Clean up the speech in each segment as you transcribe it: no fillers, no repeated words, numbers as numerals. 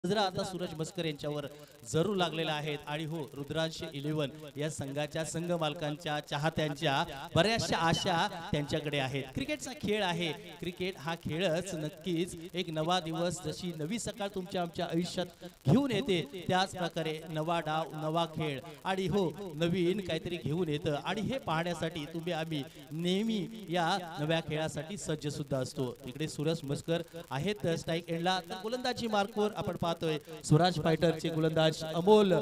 नजरा आता सूरज मस्कर यांच्यावर जरूर लागलेला आहेत आणि हो रुद्रांश 11 या संघाच्या संघ मालकांच्या चाहत्यांच्या बऱ्याचशा आशा त्यांच्याकडे आहेत। क्रिकेटचा खेळ आहे, क्रिकेट हा खेळच नक्कीच एक नवा दिवस जशी नवी सकाळ तुमच्या आमच्या आयुष्यात घेऊन येते त्याच प्रकारे नवा डाव नवा खेळ आणि हो नवीन काहीतरी घेऊन येतं आणि हे पाहण्यासाठी तुम्ही आम्ही नेहमी या नव्या खेळासाठी सज्ज सुद्धा असतो। इकडे सूरज मस्कर आहेत स्ट्राइक एंडला, तर गोलंदाजी मार्कवर आपण पाहतोय स्वराज फायटरचे गोलंदाज अमोल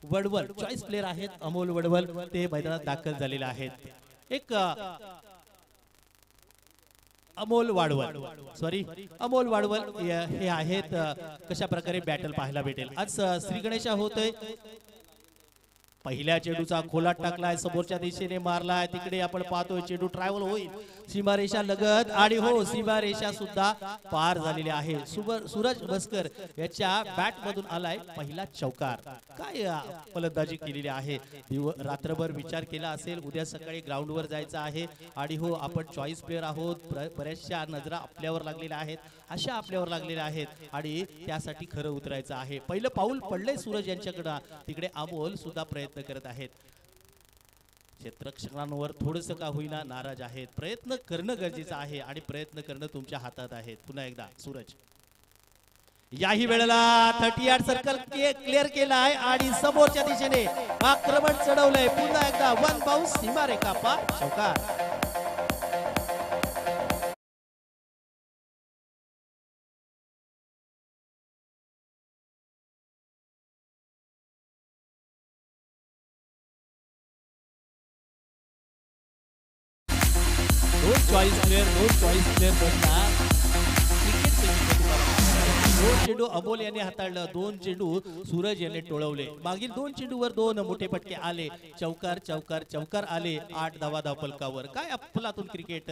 वडवल चॉईस प्लेयर आहेत। अमोल वडवल ते मैदानात दाखल झालेले आहेत। एक अमोल वाडवल अमोल वाडवल हे आहेत कशा प्रकारे बॅटल पाहायला भेटेल आज श्री गणेशा होतोय। पहिल्या चेंडूचा खोलात टाकलाय, समोरच्या दिशेने मारलाय, तिकडे आपण पाहतोय चेंडू ट्रॅव्हल होईल सीमारेषा लगत आणि हो सीमारेषा सुद्धा पार झालेली आहे। सूरज मस्कर याच्या बॅट मधून आलाय पहिला चौकार। काय फलंदाजी केलेली आहे, रात्रभर विचार केला असेल उद्या सकाळी ग्राउंडवर जायचं आहे आणि हो आपण चॉईस प्लेयर आहोत, बऱ्याचशा नजरा आपल्यावर लागलेल्या आहेत, अशा आपल्यावर लागलेल्या आहेत आणि त्यासाठी खरं उतरायचं आहे। पहिलं पाऊल पडले सूरज यांच्याकडे, तिकडे अमोल सुद्धा प्रयत्न करत आहेत। क्षेत्ररक्षकांवर थोडंसं का होईना नाराज आहेत, प्रयत्न करणं गरजेचं आहे आणि प्रयत्न करणं तुमच्या हातात आहे। पुन्हा एकदा सूरज याही वेळेला 30 यार्ड सर्कल क्लिअर केलाय आणि समोरच्या दिशेने आक्रमण चढवलंय। पुन्हा एकदा वन बाउन्स सीमारेखा पार चौकार। दोन चॉईस प्लेयर बनणार क्रिकेट दोन चेंडू अमोल यांनी हाताळलं, दोन चेंडू सूरज यांनी टोळवले। मागील दोन चेंडूवर दोन मोठे फटके आले, चौकार आले, 8 धावा धावफलकावर। काय अफलातून क्रिकेट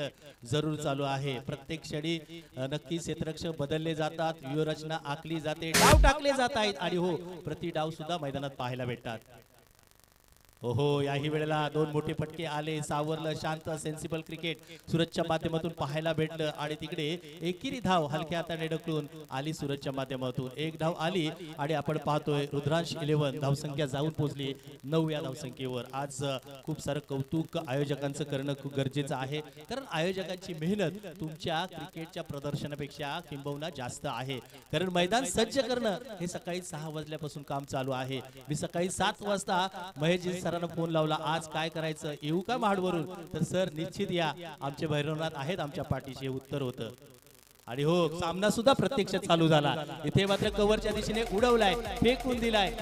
जरूर चालू आहे। प्रत्येक क्षणी नक्की क्षेत्ररक्षक बदलले जातात, व्यूहरचना आखली जाते, डाव टाकले जात आहेत आणि हो प्रति डाव सुद्धा मैदानात पाहायला भेटतात। ओहो याही वेळेला दोन मोठे फटके आले, सावरलं शांत सेन्सिबल क्रिकेट सूरजच्या माध्यमातून पाहायला भेटलं आणि तिकडे एकेरी धाव हलक्या हाताने ढकलून आली सूरजच्या माध्यमातून। एक धाव आली आणि आपण पाहतोय रुद्रांश 11 धावसंख्या जाऊन पोहोचली 9व्या धावसंख्येवर। आज खूप सारं कौतुक आयोजकांचं करणं खूप गरजेचं आहे, कारण आयोजकांची मेहनत तुमच्या क्रिकेटच्या प्रदर्शनापेक्षा किंबहुना जास्त आहे, कारण मैदान सज्ज करणं हे सकाळी 6 वाजल्यापासून काम चालू आहे। मी सकाळी 7 वाजता महेश फोन लावला, आज काय करायचं, येऊ का महाडवरून, तर सर निश्चित या, आमचे भैरवनाथ आहेत आमच्या पाठीशी, उत्तर होतं। आणि हो सामना सुद्धा प्रत्यक्षात चालू झाला, इथे मात्र कव्हरच्या दिशेने उडवलाय, फेकून दिलाय।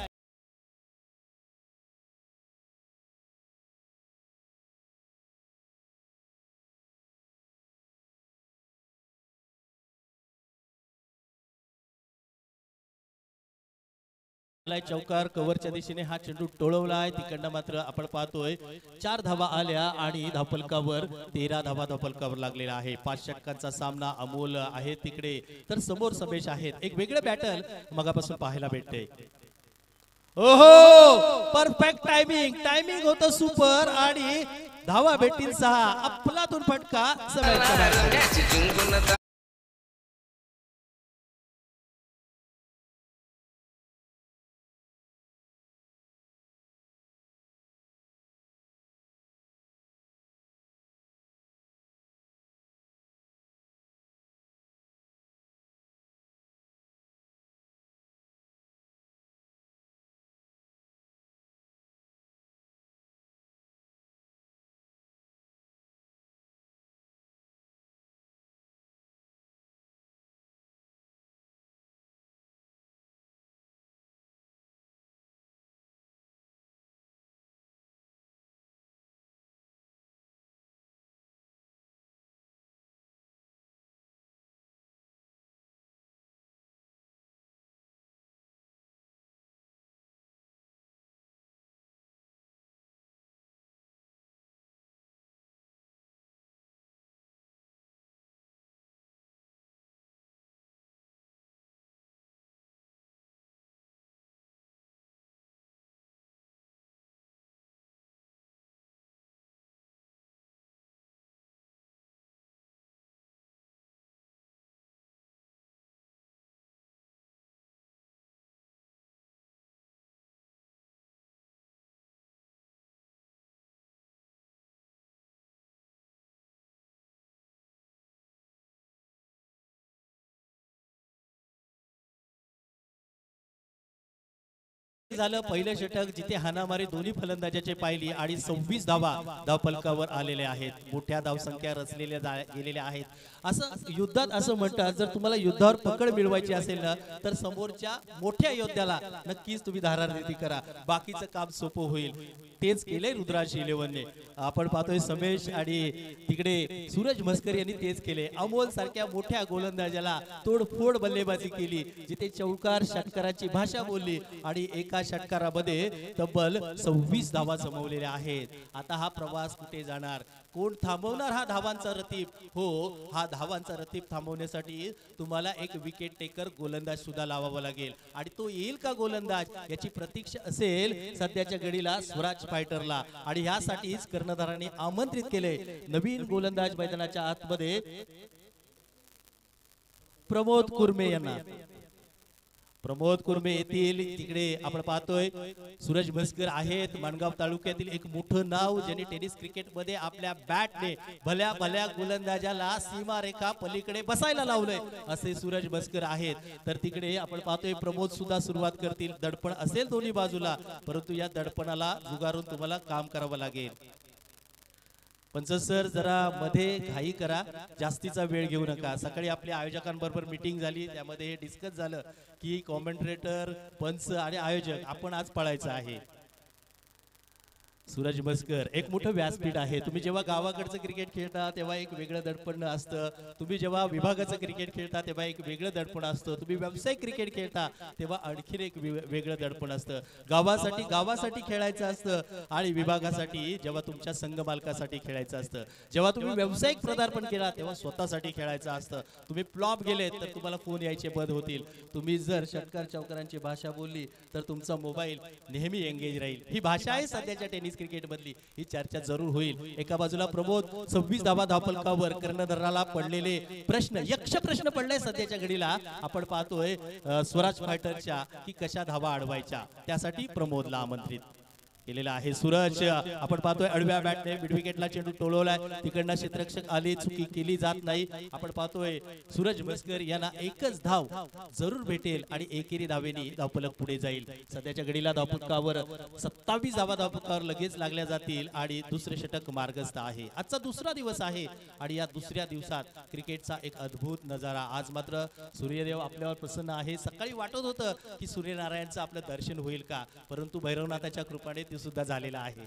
चौकार कव्हरच्या दिशेने हा चेंडू टोळवलाय, तिकडनं मात्र आपण पाहतोय 4 धावा आल्या आणि धावफलकावर 13 धावा धावफलकावर लागलेला आहे। 5 षटकांचा सामना अमोल आहे तिकडे, तर समोर समेश आहेत। एक वेगळं बॅटल मगापासून पाहायला भेटते। ओहो परफेक्ट टायमिंग होतं सुपर आणि धावा भेटतील 6, अफलातून फटका समेशचा। झालं पहिलं षटक जिथे हाणामारी दोन्ही फलंदाजाचे पाहिली आणि 26 धावा धावफलकावर आलेले आहेत. मोठ्या धावसंख्या रचलेल्या गेलेल्या आहेत. असं युद्धात असं म्हणतात जर तुम्हाला युद्धावर पकड मिळवायची असेल ना तर समोरच्या मोठ्या योद्ध्याला नक्कीच तुम्ही धारानिर्ती करा, बाकीचं काम सोपं होईल. तेच केले रुद्रांश 11ने. आपण पाहतोय समेश आणि तिकडे सूरज म्हस्कर यांनी तेच केले. अमोल सारख्या मोठ्या गोलंदाजाला तोडफोड बल्लेबाजी केली, जिथे चौकार षटकाराची भाषा बोलली आणि एका षटकारामध्ये तब्बल 26 धावा जमवलेल्या आहेत. आता हा प्रवास कुठे जाणार, कोण थांबवणार हा धावांचा रतीप? हो, हा धावांचा रतीप थांबवण्यासाठी तुम्हाला एक विकेट टेकर गोलंदाज सुद्धा लावावा लागेल आणि तो येईल का गोलंदाज याची प्रतीक्षा असेल सध्याच्या घडीला स्वराज फायटरला. आणि ह्यासाठीच कर्णधारांनी आमंत्रित केले नवीन गोलंदाज मैदानाच्या आतमध्ये प्रमोद कुर्मे यांना. प्रमोद कुर्मे येतील. तिकडे आपण पाहतोय सूरज म्हस्कर आहेत, माणगाव तालुक्यातील एक मोठं नाव ज्यांनी टेनिस क्रिकेट मध्ये आपल्या बॅटने भल्या भल्या गोलंदाजाला सीमारेखा पलीकडे बसायला लावलंय असे सूरज म्हस्कर आहेत. तर तिकडे आपण पाहतोय प्रमोद सुद्धा सुरुवात करतील. दडपण असेल दोन्ही बाजूला, परंतु या दडपणाला जुगारून तुम्हाला काम करावं लागेल. पंच सर जरा मध्ये घाई करा, जास्तीचा वेळ घेऊ नका. सकाळी आपल्या आयोजकांबरोबर मीटिंग झाली, त्यामध्ये हे डिस्कस झालं की कॉमेंट्रेटर, पंच आणि आयोजक आपण आज पळायचं आहे. सूरज म्हस्कर एक मोठं व्यासपीठ आहे. तुम्ही जेव्हा गावाकडचं क्रिकेट खेळता तेव्हा एक वेगळं दडपण असतं, तुम्ही जेव्हा विभागाचं क्रिकेट खेळता तेव्हा एक वेगळं दडपण असतं, तुम्ही व्यावसायिक क्रिकेट खेळता तेव्हा आणखीन एक वेगळं दडपण असतं. गावासाठी खेळायचं असतं आणि विभागासाठी जेव्हा तुमच्या संघ मालकासाठी खेळायचं असतं. जेव्हा तुम्ही व्यावसायिक पदार्पण केला तेव्हा स्वतःसाठी खेळायचं असतं. तुम्ही फ्लॉप गेले तर तुम्हाला फोन यायचे बंद होतील. तुम्ही जर षटकार चौकारांची भाषा बोलली तर तुमचा मोबाईल नेहमी एंगेज राहील. ही भाषा आहे सध्याच्या टेनिस क्रिकेट मधली. ही चर्चा जरूर होईल. एका बाजूला प्रमोद 26 धावा धावफलकावर कर्णधाराला पडलेले प्रश्न, यक्ष प्रश्न पडलाय सध्याच्या घडीला. आपण पाहतोय स्वराज फायटरच्या की कशा धावा अडवायच्या, त्यासाठी प्रमोदला आमंत्रित केलेला आहे. सूरज आपण पाहतोय अडव्या बॅटने मिड विकेटला चेंडू टोलवलाय. तिकडनं क्षेत्ररक्षक आले, चुकी केली जात नाही. आपण पाहतोय सूरज म्हस्कर यांना एकच धाव जरूर भेटेल आणि एकेरी धावेनी धावफलक पुढे जाईल. सध्याच्या घडीला धावफलकावर 27 धावा धावफलकावर लगेच लागल्या जातील आणि दुसरे षटक मार्गस्थ आहे. आजचा दुसरा दिवस आहे आणि या दुसऱ्या दिवसात क्रिकेटचा एक अद्भुत नजारा. आज मात्र सूर्यदेव आपल्यावर प्रसन्न आहे. सकाळी वाटत होतं की सूर्यनारायणचं आपलं दर्शन होईल का, परंतु भैरवनाथाच्या कृपेने ते सुद्धा झालेला आहे.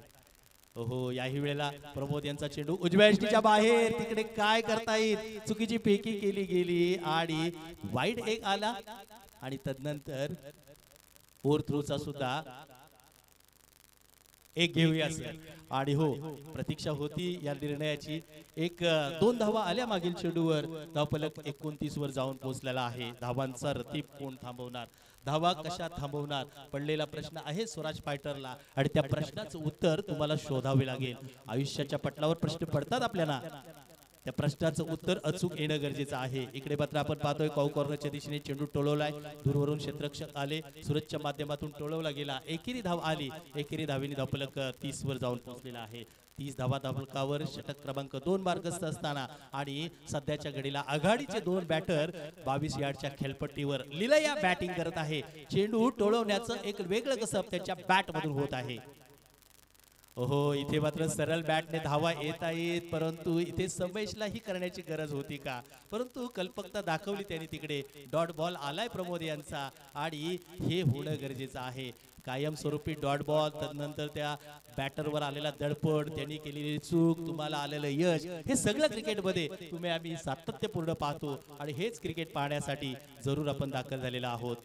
ओहो, याही वेळेला प्रमोद यांचा चेंडू उजव्या यष्टीच्या बाहेर. तिकडे काय करता येईल, चुकीची फेकी केली गेली आणि वाईड एक आला आणि तदनंतर ओव्हर थ्रोचा सुद्धा एक घेऊया सर. आणि हो, प्रतीक्षा होती या निर्णयाची. 1-2 धावा आल्या मागील चेंडूवर. धावफलक 29 वर जाऊन पोहोचलेला आहे. धावांचा रतीप कोण थांबवणार, धावा कशा थांबवणार, पडलेला प्रश्न आहे स्वराज फायटरला आणि त्या प्रश्नाचं उत्तर तुम्हाला शोधावे लागेल. आयुष्याच्या पटलावर प्रश्न पडतात आपल्याला, त्या प्रश्नाचं उत्तर अचूक येणं गरजेचं आहे. इकडे मात्र आपण पाहतोय कॉ कॉर्नरच्या दिशेने चेंडू टोलवलाय. दूरवरून क्षेत्ररक्षक आले, सूरजच्या माध्यमातून टोलवला गेला. एकेरी धाव आली. एकेरी धावेने धावफलक 30 वर जाऊन पोहोचलेला आहे. 30 धावा धावफलकावर षटक क्रमांक 2 मार्गस्थ असताना आणि सध्याच्या घडीला आघाडीचे 2 बॅटर 22 यार्डच्या खेळपट्टीवर लिलया बॅटिंग करत आहे. चेंडू टोळवण्याचं एक वेगळं कसब त्यांच्या बॅट मधून होत आहे. ओहो, इथे मात्र सरळ बॅटने धावा येत आहेत, परंतु इथे समेशला ही करण्याची गरज होती का, परंतु कल्पकता दाखवली त्यांनी. तिकडे डॉट बॉल आलाय प्रमोद यांचा आणि हे होणं गरजेचं आहे. कायमस्वरूपी डॉट बॉल, तदनंतर त्या बॅटरवर आलेला दडपण, त्यांनी केलेली चूक, तुम्हाला आलेलं यश, हे सगळं क्रिकेटमध्ये तुम्ही आम्ही सातत्यपूर्ण पाहतो आणि हेच क्रिकेट पाहण्यासाठी जरूर आपण दाखल झालेला आहोत.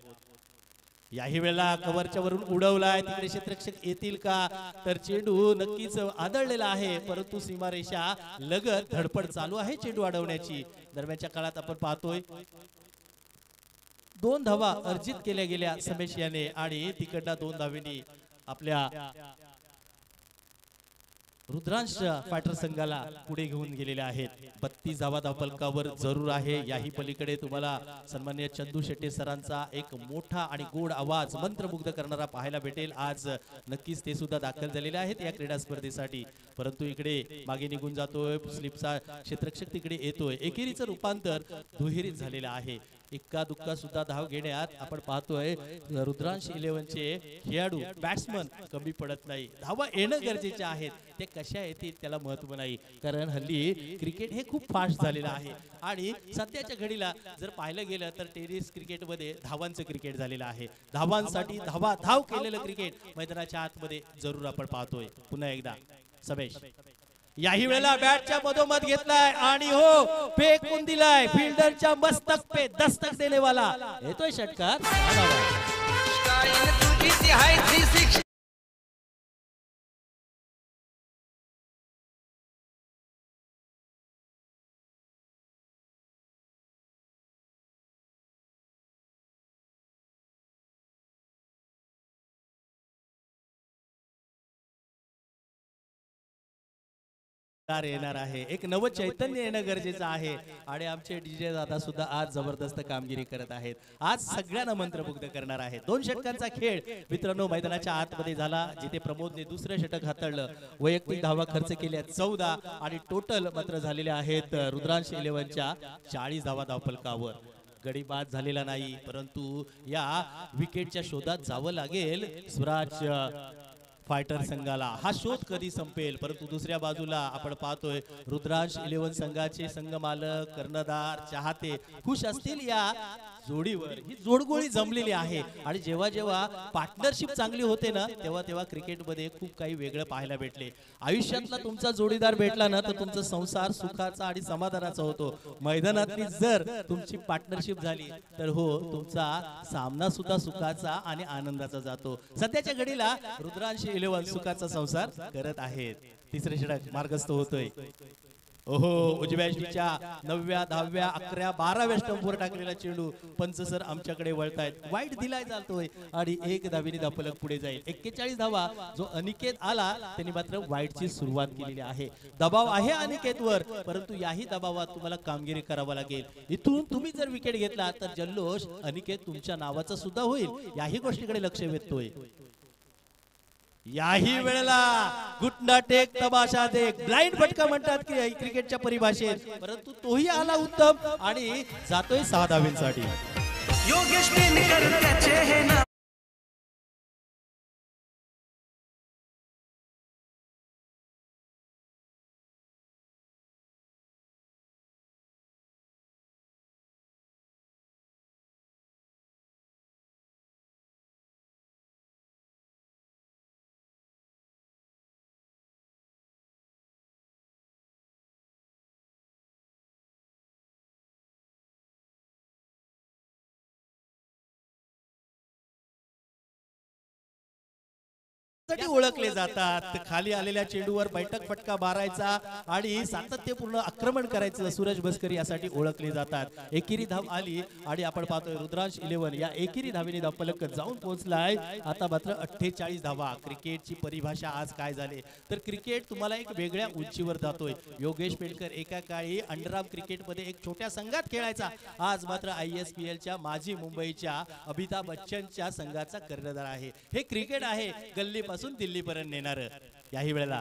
याही वेळेला कव्हरच्या वरून उडवलाय. तिकडे क्षेत्ररक्षक येतील का, तर चेंडू नक्कीच आदळलेला आहे, परंतु सीमारेषा लगत धडपड चालू आहे चेंडू अडवण्याची. दरम्यानच्या काळात आपण पाहतोय 2 धावा अर्जित केल्या गेल्या समेश याने आणि तिकडनं 2 धावेनी आपल्या रुद्रांश फायटर संघाला पुढे घेऊन गेलेले आहेत. 32 धावा धावफलकावर जरूर आहे. याही पलीकडे तुम्हाला सन्माननीय चंदू शेट्टे सरांचा एक मोठा आणि गोड आवाज मंत्रमुग्ध करणारा पाहायला भेटेल. आज नक्कीच ते सुद्धा दाखल झालेले आहेत या क्रीडा स्पर्धेसाठी. परंतु इकडे मागे निघून जातोय स्लिपचा क्षेत्ररक्षक, तिकडे येतोय. एकेरीचं रूपांतर दुहेरीत झालेलं आहे. इक्का दुक्का सुद्धा धाव घेण्यात आपण पाहतोय रुद्रांश 11 चे खेळाडू बॅट्समन कमी पडत नाही. धावा येणं गरजेचे आहेत, ते कशा येतील त्याला महत्व नाही, कारण हल्ली क्रिकेट हे खूप फास्ट झालेलं आहे आणि सध्याच्या घडीला जर पाहिलं गेलं तर टेनिस क्रिकेटमध्ये धावांचं क्रिकेट झालेलं आहे. धावांसाठी धाव केलेलं क्रिकेट मैदानाच्या आतमध्ये जरूर आपण पाहतोय. पुन्हा एकदा समेश याही वेळेला बॅटच्या मधोमध घेतलाय आणि हो फेकून दिलाय. फिल्डरच्या मस्तक पे दस्तक देने वाला येतोय षटकार. येणार आहे, एक नव चैतन्य येणं गरजेचं आहे आणि आमचे डीजे दादा सुद्धा आज जबरदस्त कामगिरी करत आहेत. आज सगळ्यांना मंत्रमुग्ध करणार आहे. 2 षटकांचा खेळ मित्रांनो मैदानाच्या आतमध्ये झाला, जिथे प्रमोदने दुसरं षटक हाताळलं. वैयक्तिक धावा खर्च केल्या 14 आणि टोटल मात्र झालेले आहेत रुद्रांश 11च्या 40 धावा धावफलकावर. गडी बाद झालेला नाही, परंतु या विकेटच्या शोधात जावं लागेल स्वराज फायटर संघाला. हा शोध कधी संपेल, परंतु दुसऱ्या बाजूला आपण पाहतोय रुद्रांश 11 संघाचे संघ मालक, कर्णधार, चाहते खुश असतील या जोडीवर. ही जोडगोळी जमलेली आहे आणि जेव्हा जेव्हा पार्टनरशिप चांगली होते ना तेव्हा तेव्हा क्रिकेटमध्ये खूप काही वेगळं पाहायला भेटले. आयुष्यातला तुमचा जोडीदार भेटला ना तर तुमचा संसार सुखाचा आणि समाधानाचा होतो. मैदानातली जर तुमची पार्टनरशिप झाली तर हो तुमचा सामना सुद्धा सुखाचा आणि आनंदाचा जातो. सध्याच्या घडीला रुद्रांश 11 सुखाचा संसार करत आहेत. तिसरे षटक मार्गस्थ होतोय. ओहो उजव्या च्या 9व्या 10व्या 11व्या 12व्या स्टंपवर टाकलेला चेंडू पंच सर आमच्याकडे वळतायत. वाईट दिलाय जातोय आणि 1 धावेने धावफलक पुढे जाईल. 41 धावा जो अनिकेत आला त्यांनी मात्र वाईटची सुरुवात केलेली आहे. दबाव आहे अनिकेतवर, परंतु याही दबावात तुम्हाला कामगिरी करावी लागेल. इथून तुम्ही जर विकेट घेतला तर जल्लोष अनिकेत तुमच्या नावाचा सुद्धा होईल. याही गोष्टीकडे लक्ष वेधतोय. याही वेळेला घुटना टेक तमाशा देख ब्लाइंड फटका म्हणतात की क्रिकेटच्या परिभाषेत, परंतु तोही आला उत्तम आणि जातोय 6 धावांसाठी. योगेश ओळखले जातात. खाली आलेल्या चेंडूवर बैठक फटका मारायचा आणि सातत्यपूर्ण आक्रमण करायचं सूरज बस्कर यासाठी ओळखले जातात. एकेरी धाव आली आणि आपण पाहतोय रुद्रांश 11 या एकेरी धावेने धावफलक जाऊन पोहोचलाय. आता मात्र 48 धावा. क्रिकेटची परिभाषा आज काय झाले तर क्रिकेट तुम्हाला एक वेगळ्या उंचीवर जातोय. योगेश पेडकर एका काळी अंडरआर्म क्रिकेटमध्ये एक छोट्या संघात खेळायचा, आज मात्र ISPLच्या माजी मुंबईच्या अमिताभ बच्चनच्या संघाचा कर्णधार आहे. हे क्रिकेट आहे गल्लीपासून दिल्ली पर्यंत नेणार. याही वेळेला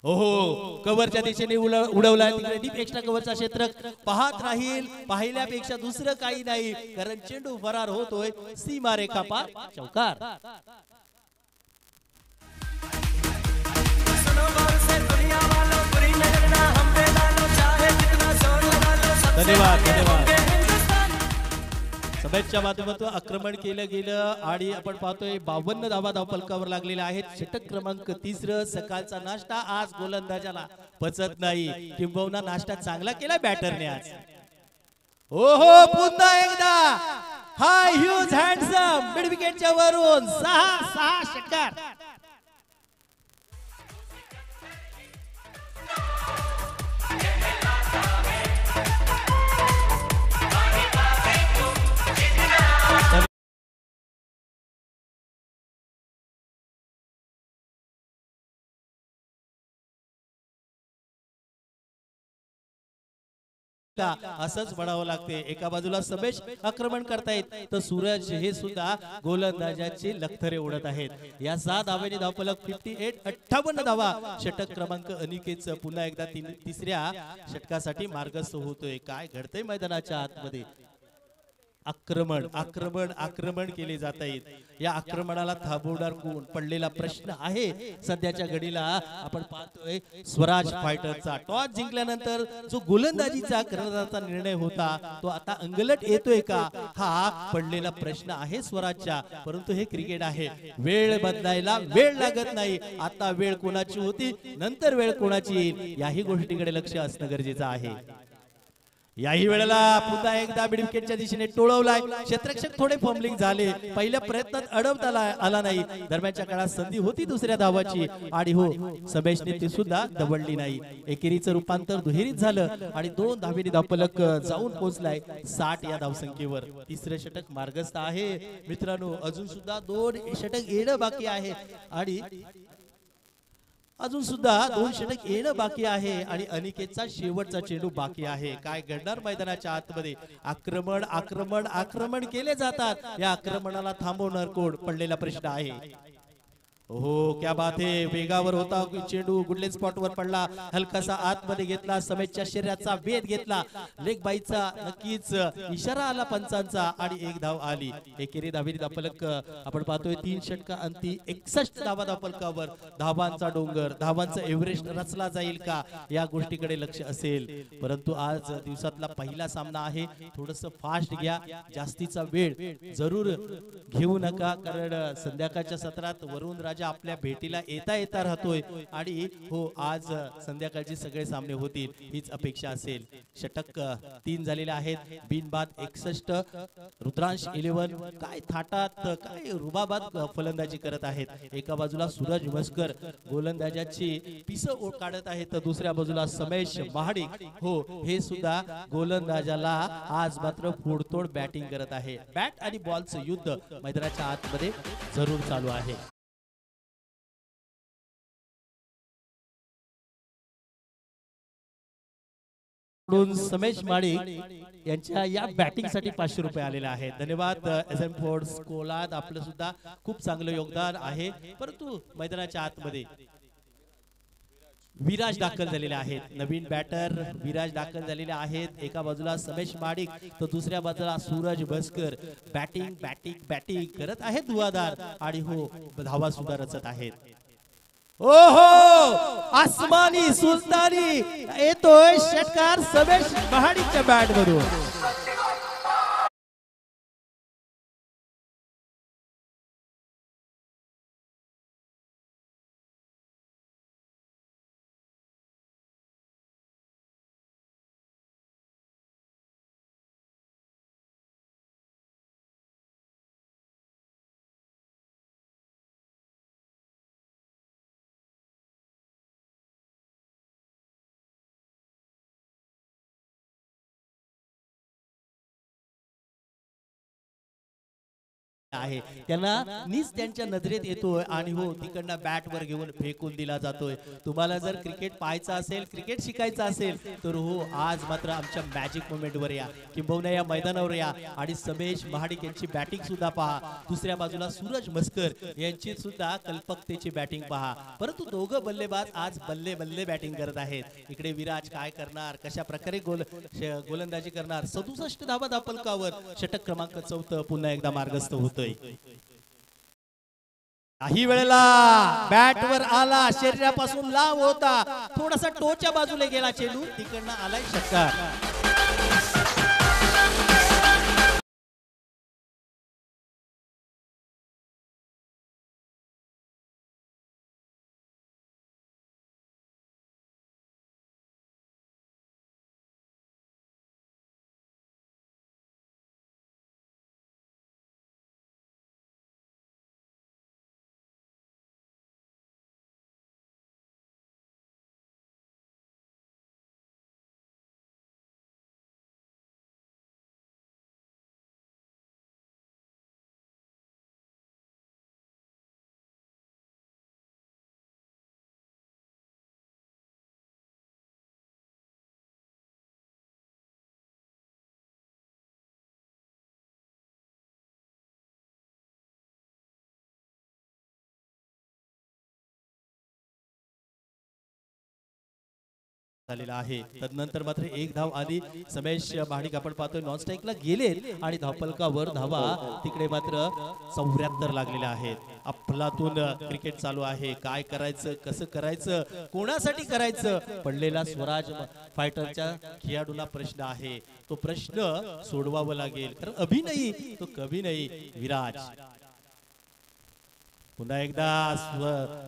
ओहो कव्हरच्या दिशेने उडवलाय. तिकडे डीप एक्स्ट्रा कव्हरचा क्षेत्र पाहत राहील. पाहिल्यापेक्षा दुसरं काही नाही, कारण चेंडू फरार होतोय सीमा रेखा पार चौकार. धन्यवाद धन्यवाद. सभेच्या माध्यमातून आक्रमण केलं गेलं आणि आपण पाहतोय 52 धावा धावफलकावर लागलेल्या आहेत. षटक क्रमांक 3. सकाळचा नाश्ता आज गोलंदाजाला पचत नाही, किंबहुना नाश्ता चांगला केला बॅटरने आज. ओहो पुन्हा एकदा हाय ह्यूज हँडसम मिड विकेटच्या वरून 6 षटकार. असंच म्हणावं लागते. एका बाजूला समेश आक्रमण करतायत तर सूरज हे सुद्धा गोलंदाजाचे लखतरे उडत आहेत. या 6 धावेने धावफलक 58 धावा. षटक क्रमांक अनिकेतचं पुन्हा एकदा तिसऱ्या षटकासाठी मार्गस्थ होतोय. काय घडतंय मैदानाच्या आतमध्ये आक्रमण आक्रमण आक्रमण केले जात आहेत. या आक्रमणाला थांबवणार कोण पडलेला प्रश्न आहे सध्याच्या घडीला. आपण पाहतोय स्वराज फायटरचा टॉस जिंकल्यानंतर जो गोलंदाजीचा करण्याचा निर्णय होता तो आता अंगलट येतोय का, हा पडलेला प्रश्न आहे स्वराजच्या. परंतु हे क्रिकेट आहे, वेळ बदलायला वेळ लागत नाही. आता वेळ कोणाची होती, नंतर वेळ कोणाची येईल, याही गोष्टीकडे लक्ष असणं गरजेचं आहे. याही वेळेला पुन्हा एकदा मिड विकेटच्या दिशेने टोळवलाय. क्षेत्ररक्षक थोडे फॉर्मलिंग झाले, पहिल्या प्रयत्नात अडवता आला नाही. दरम्यानच्या काळात संधी होती दुसऱ्या धावाची आणि हो समेशने ती सुद्धा दवडली नाही. एकेरीचं रूपांतर दुहेरीत झालं आणि 2 धावेने धावफलक जाऊन पोहोचलाय 60 या धावसंख्येवर. तिसरे षटक मार्गस्थ आहे मित्रांनो. अजून सुद्धा 2 षटक येणं बाकी आहे आणि अजून सुद्धा 2 षटक येणं बाकी आहे आणि अनिकेतचा शेवटचा चेंडू बाकी आहे. काय घडणार मैदानाच्या आतमध्ये. आक्रमण आक्रमण आक्रमण केले जातात, या आक्रमणाला थांबवणार कोण पडलेला प्रश्न आहे. हो क्या बात है, वेगावर होता चेंडू, गुडले स्पॉट वर पडला, हलकासा आतमध्ये घेतला, समेशच्या शरीराचा वेध घेतला, लेग बाईचा नक्कीच इशारा आला पंचांचा आणि 1 धाव आली. एकेरी धावेने धावफलक आपण पाहतोय 3 षटक अंती 61 धावा धावफलकावर. धावांचा डोंगर, धावांचा एव्हरेस्ट रचला जाईल का, या गोष्टीकडे लक्ष असेल. परंतु आज दिवसातला पहिला सामना आहे, थोडस फास्ट घ्या, जास्तीचा वेळ जरूर घेऊ नका, कारण संध्याकाळच्या सत्रात वरुण राजा आपल्या भेटीला येता येता राहतोय आणि हो आज संध्याकाळचे सगळे सामने होतील हीच अपेक्षा असेल. षटक 3 झालेले आहेत, बिनबाद 61. रुद्रांश 11 काय थाटात काय रुबाबात फलंदाजी करत आहेत. एका बाजूला सूरज मस्कर गोलंदाजाची पिस काढत आहेत, तर दुसऱ्या बाजूला समेश महाडिक हो हे सुद्धा गोलंदाजाला आज मात्र फोडतोड बॅटिंग करत आहे. बॅट आणि बॉलचं युद्ध मैदानाच्या आतमध्ये जरूर चालू आहे. समेश माडिक यांच्या या बॅटिंग साठी 500 रुपये आलेले आहेत. धन्यवाद. एसएम फोर्स कोलाद आपलं सुद्धा खूप चांगलं योगदान आहे. परंतु मैदानाच्या आतमध्ये विराज दाखल झालेले आहेत, नवीन बॅटर विराज दाखल झालेले आहेत. एका बाजूला समेश माडिक तर दुसऱ्या बाजूला Suraj Bhaskar batting batting batting करत आहेत धुवाधार आणि हो धावा सुद्धा रचत आहेत. ओहो आसमानी सुलतानी येतोय षटकार समेश महाडिकच्या बॅट मधून. आहे त्यांना नीच त्यांच्या नजरेत येतोय आणि हो तिकडनं बॅट वर घेऊन फेकून दिला जातोय. तुम्हाला जर क्रिकेट पाहायचं असेल, क्रिकेट शिकायचं असेल तर हो आज मात्र आमच्या मॅजिक मोमेंट वर या, किंबहुना या मैदानावर या आणि समेश महाडिक यांची बॅटिंग सुद्धा पहा. दुसऱ्या बाजूला सूरज मस्कर यांची सुद्धा कल्पकतेची बॅटिंग पहा. परंतु दोघं बल्लेबाज आज बल्ले बल्ले बॅटिंग करत आहेत. इकडे विराज काय करणार, कशा प्रकारे गोलंदाजी करणार. 67 धावा धावफलकावर षटक क्रमांक 4 पुन्हा एकदा मार्गस्थ होतोय. काही वेळेला बॅट वर आला, शरीरापासून लांब होता, थोडासा टोच्या बाजूला गेला चेंडू, तिकडनं आलाय षटकार. झालेला आहे. तदनंतर मात्र एक धाव आली. समेश महाडिक आपण पाहतोय नॉन स्ट्राईकला गेले आणि धावफलकावर धावा तिकडे मात्र 74 लागलेल्या आहेत. अफलातून क्रिकेट चालू आहे. काय करायचं, कसं करायचं, कोणासाठी करायचं, पडलेला स्वराज फायटरच्या खेळाडूला प्रश्न आहे. तो प्रश्न सोडवावा लागेल, कारण अभि नाही तो कभी नाही. विराज पुन्हा एकदा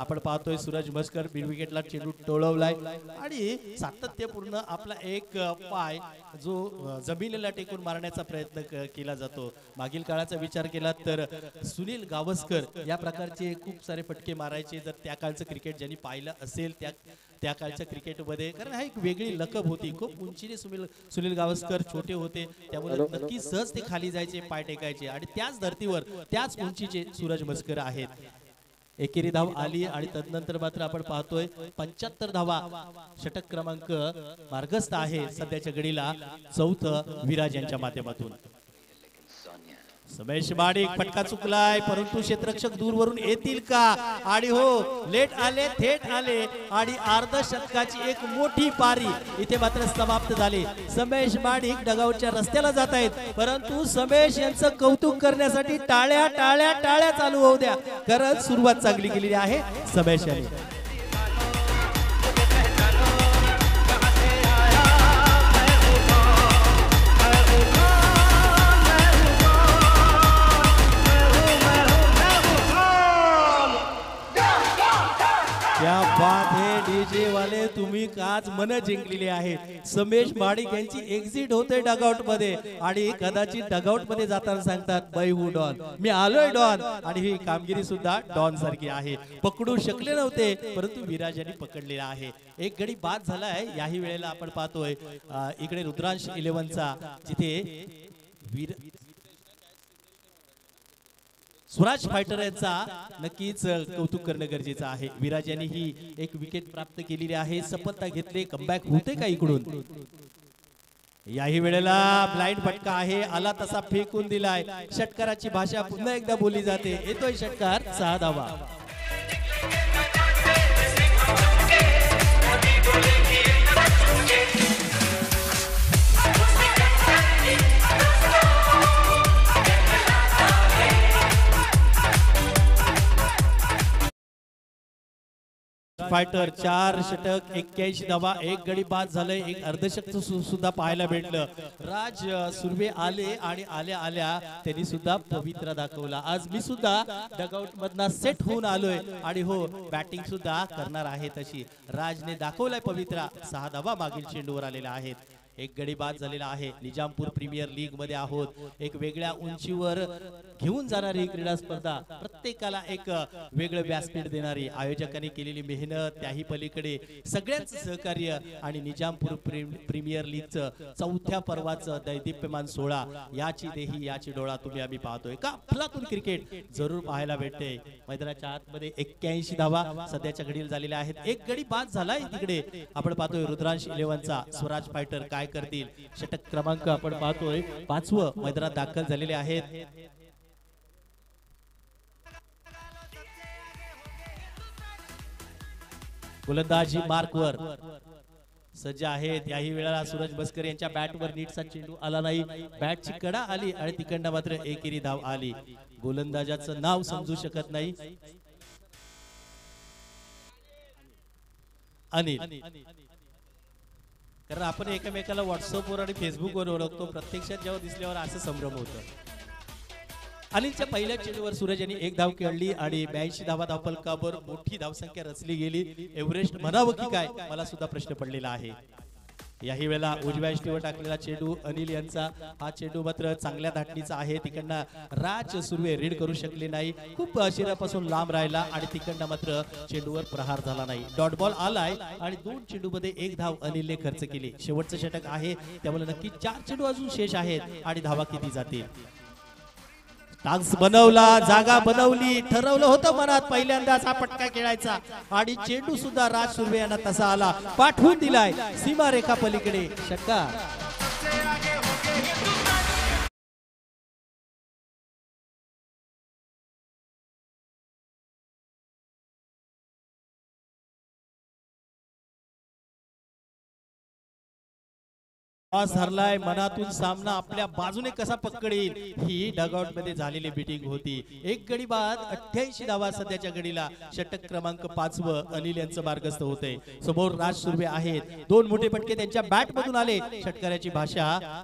आपण पाहतोय सूरज मस्कर मिड विकेटला चेंडू टोळवलाय आणि सातत्यपूर्ण आपला एक पाय जो जमिनीला टेकून मारण्याचा प्रयत्न केला जातो. मागील काळाचा विचार केला तर सुनील गावस्कर या प्रकारचे खूप सारे फटके मारायचे. जर त्या काळचं क्रिकेट ज्यांनी पाहिलं असेल त्या काळच्या क्रिकेटमध्ये, कारण हा एक वेगळी लकब होती. खूप उंचीने सुनील गावस्कर छोटे होते, त्यामुळे नक्की सहज ते खाली जायचे, पाय टेकायचे. आणि त्याच धर्तीवर त्याच उंचीचे सूरज मस्कर आहेत. एकेरी धाव आली आणि तदनंतर मात्र आपण पाहतोय 75 धावा षटक क्रमांक मार्गस्थ आहे सध्याच्या घडीला. चौथं विराज यांच्या माध्यमातून. समेश महाडिक फटका चुकलाय, परंतु क्षेत्ररक्षक दूरवरून येतील का? आणि हो, लेट आले, थेट आले आणि अर्धशतकाची एक मोठी पारी इथे मात्र समाप्त झाली. समेश महाडिक डगाऊटच्या रस्त्याला जात आहेत, परंतु समेश यांचं कौतुक करण्यासाठी टाळ्या टाळ्या टाळ्या चालू होऊ द्या, कारण सुरुवात चांगली केलेली आहे समेश यांनी. क्या बात है डीजे वाले, तुम्ही काच मन जिंकलेली आहेत. समेश महाडिक यांची एक्झिट होते डगआउट मध्ये आणि कदाचित डगआउट मध्ये जाताना सांगतात बाय हू डॉन, मी आलोय डॉन. आणि ही कामगिरी सुद्धा डॉन सारखी आहे. पकडू शकले नव्हते, परंतु विराज यांनी पकडलेला आहे. एक गडी बाद झालाय. याही वेळेला आपण पाहतोय इकडे रुद्रांश 11चा जिथे स्वराज फायटर यांचा नक्कीच कौतुक करणं गरजेचं आहे. विराज यांनी ही एक विकेट प्राप्त केलेली आहे. सफलता घेतले, कमबॅक होते का इकडून? याही वेळेला ब्लाइंड फटका आहे, आला तसा फेकून दिलाय. षटकाराची भाषा पुन्हा एकदा बोलली जाते. येतोय षटकार, 6 धावा. फायटर 4 षटक 81 धावा, एक गडी बाद झालंय, एक अर्धशतक सुद्धा पाहायला भेटलं. राज सुर्वे आले आणि आल्या त्यांनी सुद्धा पवित्रा दाखवला. आज मी सुद्धा डगआउट मधना सेट होऊन आलोय आणि हो, बॅटिंग सुद्धा करणार आहे तशी राजने दाखवलाय पवित्रा. 6 धावा मागील चेंडूवर आलेल्या आहेत. एक गडी बाद झालेला आहे. निजामपूर प्रीमियर लीग मध्ये आहोत. एक वेगळ्या उंचीवर घेऊन जाणारी क्रीडा स्पर्धा, प्रत्येकाला एक वेगळं व्यासपीठ देणारी, आयोजकांनी केलेली मेहनत, त्याही पलीकडे सगळ्यांचं सहकार्य आणि निजामपूर प्रीमियर लीगचं 4थ्या पर्वाचं दैदिप्यमान सोहळा, याची देही याची डोळा तुम्ही आम्ही पाहतोय का? अफलातून क्रिकेट जरूर पाहायला भेटते. मैदानाच्या आतमध्ये 81 धावा सध्याच्या घडीला झालेल्या आहेत. एक गडी बाद झालाय तिकडे आपण पाहतोय रुद्रांश 11चा. स्वराज फायटर काय करतील? षटक क्रमांक आपण पाहतोय 5वं मैदानात दाखल झालेले आहेत. गोलंदाजी मार्कवर सज्ज आहेत. याही वेळेला सूरज मस्कर यांच्या बॅटवर नीटचा चेंडू आला नाही. बॅटची कडा आली आणि तिकडनं मात्र एकेरी धाव आली. गोलंदाजाचं नाव समजू शकत नाही. अनिल, कारण आपण एकमेकाला व्हॉट्सअपवर आणि फेसबुकवर ओळखतो, प्रत्यक्षात जेव्हा दिसल्यावर असं संभ्रम होतं. अनिलच्या पहिल्या चेंडूवर सूरज यांनी एक धाव खेळली आणि 82 धावा धावफलकावर मोठी धावसंख्या रचली गेली. एव्हरेस्ट म्हणावं की काय, मला सुद्धा प्रश्न पडलेला आहे. याही वेळेला उजव्या यष्टीवर टाकलेला चेंडू अनिल यांचा. हा चेंडू मात्र चांगल्या धाटणीचा आहे. तिकडनं राज सुर्वे रीड करू शकले नाही. खूप शरीरापासून लांब राहिला आणि तिकडनं मात्र चेंडूवर प्रहार झाला नाही. डॉट बॉल आलाय आणि 2 चेंडूमध्ये 1 धाव अनिलने खर्च केली. शेवटचं षटक आहे, त्यामुळे नक्की 4 चेंडू अजून शेष आहेत आणि धावा किती जातील? टास्क बनवला, जागा बनवली, ठरवलं होतं मनात पहिल्यांदाच हा पटका खेळायचा आणि चेंडू सुद्धा राज सुर्वे यांना तसा आला, पाठवून दिलाय सीमारेखा पलीकडे. षटकार. टॉस हरलाय, मनातून सामना आपल्या बाजूने कसा पकडेल ही डगआउट मध्ये झालेली बीटिंग होती। एक गडी बाद 88 धावा सध्याच्या घडीला षटक क्रमांक 5 अनिल यांचं मार्गस्थ होते। समोर राज सुर्वे आहेत, दोन मोठे फटके त्यांच्या बॅट मधून आले। षटकाराची भाषा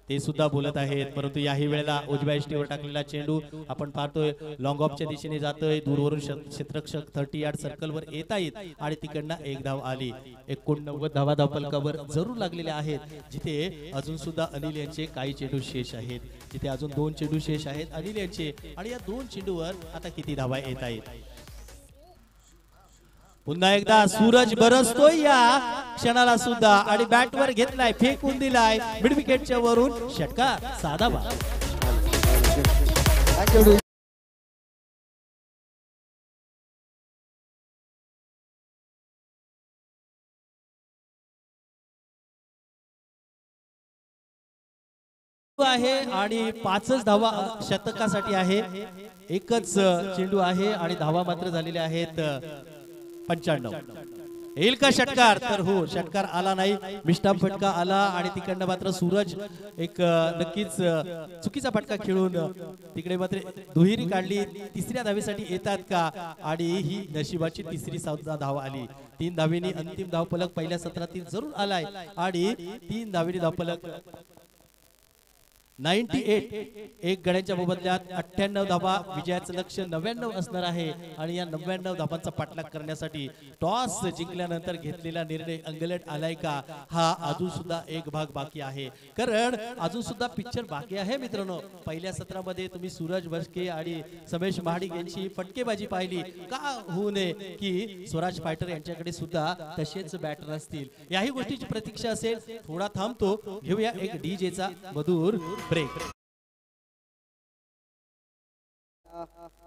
ते सुद्धा बोलत आहेत, परंतु याही वेळेला उजव्या इष्टीवर टाकलेला चेंडू आपण पाहतोय लॉंग ऑफच्या दिशेने जातोय, दूरवरून क्षेत्ररक्षक 30 यार्ड सर्कलवर येत आहेत आणि तिकडनं एक धाव आली। 89 धावा धावफलकावर जरूर लागलेल्या आहेत, जिथे अजून सुद्धा अनिल यांचे काही चेंडू शेष आहेत, जिथे अजून 2 चेंडू शेष आहेत अनिल यांचे, आणि या 2 चेंडूवर आता किती धावा येत आहेत। पुन्हा एकदा सूरज बरसतोय या क्षणाला सुद्धा आणि बॅटवर घेतलाय, फेकून दिलाय मिड विकेटच्या वरून षटकार, साधा बा। आहे आणि 5च धावा शतकासाठी आहे, एकच चेंडू आहे आणि धावा मात्र झालेल्या आहेत 95। येईल का षटकार? तर हो, षटकार आला नाही, मिस्टाम फटका आला आणि तिकडनं मात्र सूरज एक नक्कीच चुकीचा फटका खेळून तिकडे मात्र दुहेरी काढली। तिसऱ्या धावेसाठी येतात का? आणि ही नशिबाची तिसरी धाव आली। 3 धावेनी अंतिम धावफलक पहिल्या सत्रातील जरूर आलाय आणि 3 धावेनी धावफलक 98 एक गड्यांच्या बदल्यात 98 धावा, विजयाचं लक्ष्य 99 असणार आहे आणि या 99 धावांचा पाठलाग करण्यासाठी टॉस जिंकल्यानंतर घेतलेला निर्णय अंगलट आलाय का, हा अजून सुद्धा एक भाग बाकी आहे, कारण अजून सुद्धा पिक्चर बाकी आहे मित्रांनो। पहिल्या सत्रामध्ये तुम्ही सूरज बसके आणि समेश महाडिक यांची फटकेबाजी पाहिली, का होऊ नये की स्वराज फायटर यांच्याकडे सुद्धा तसेच बॅटर असतील, याही गोष्टीची प्रतीक्षा असेल। थोडा थांबतो, घेऊया एक डीजेचा मधुर ब्रेक।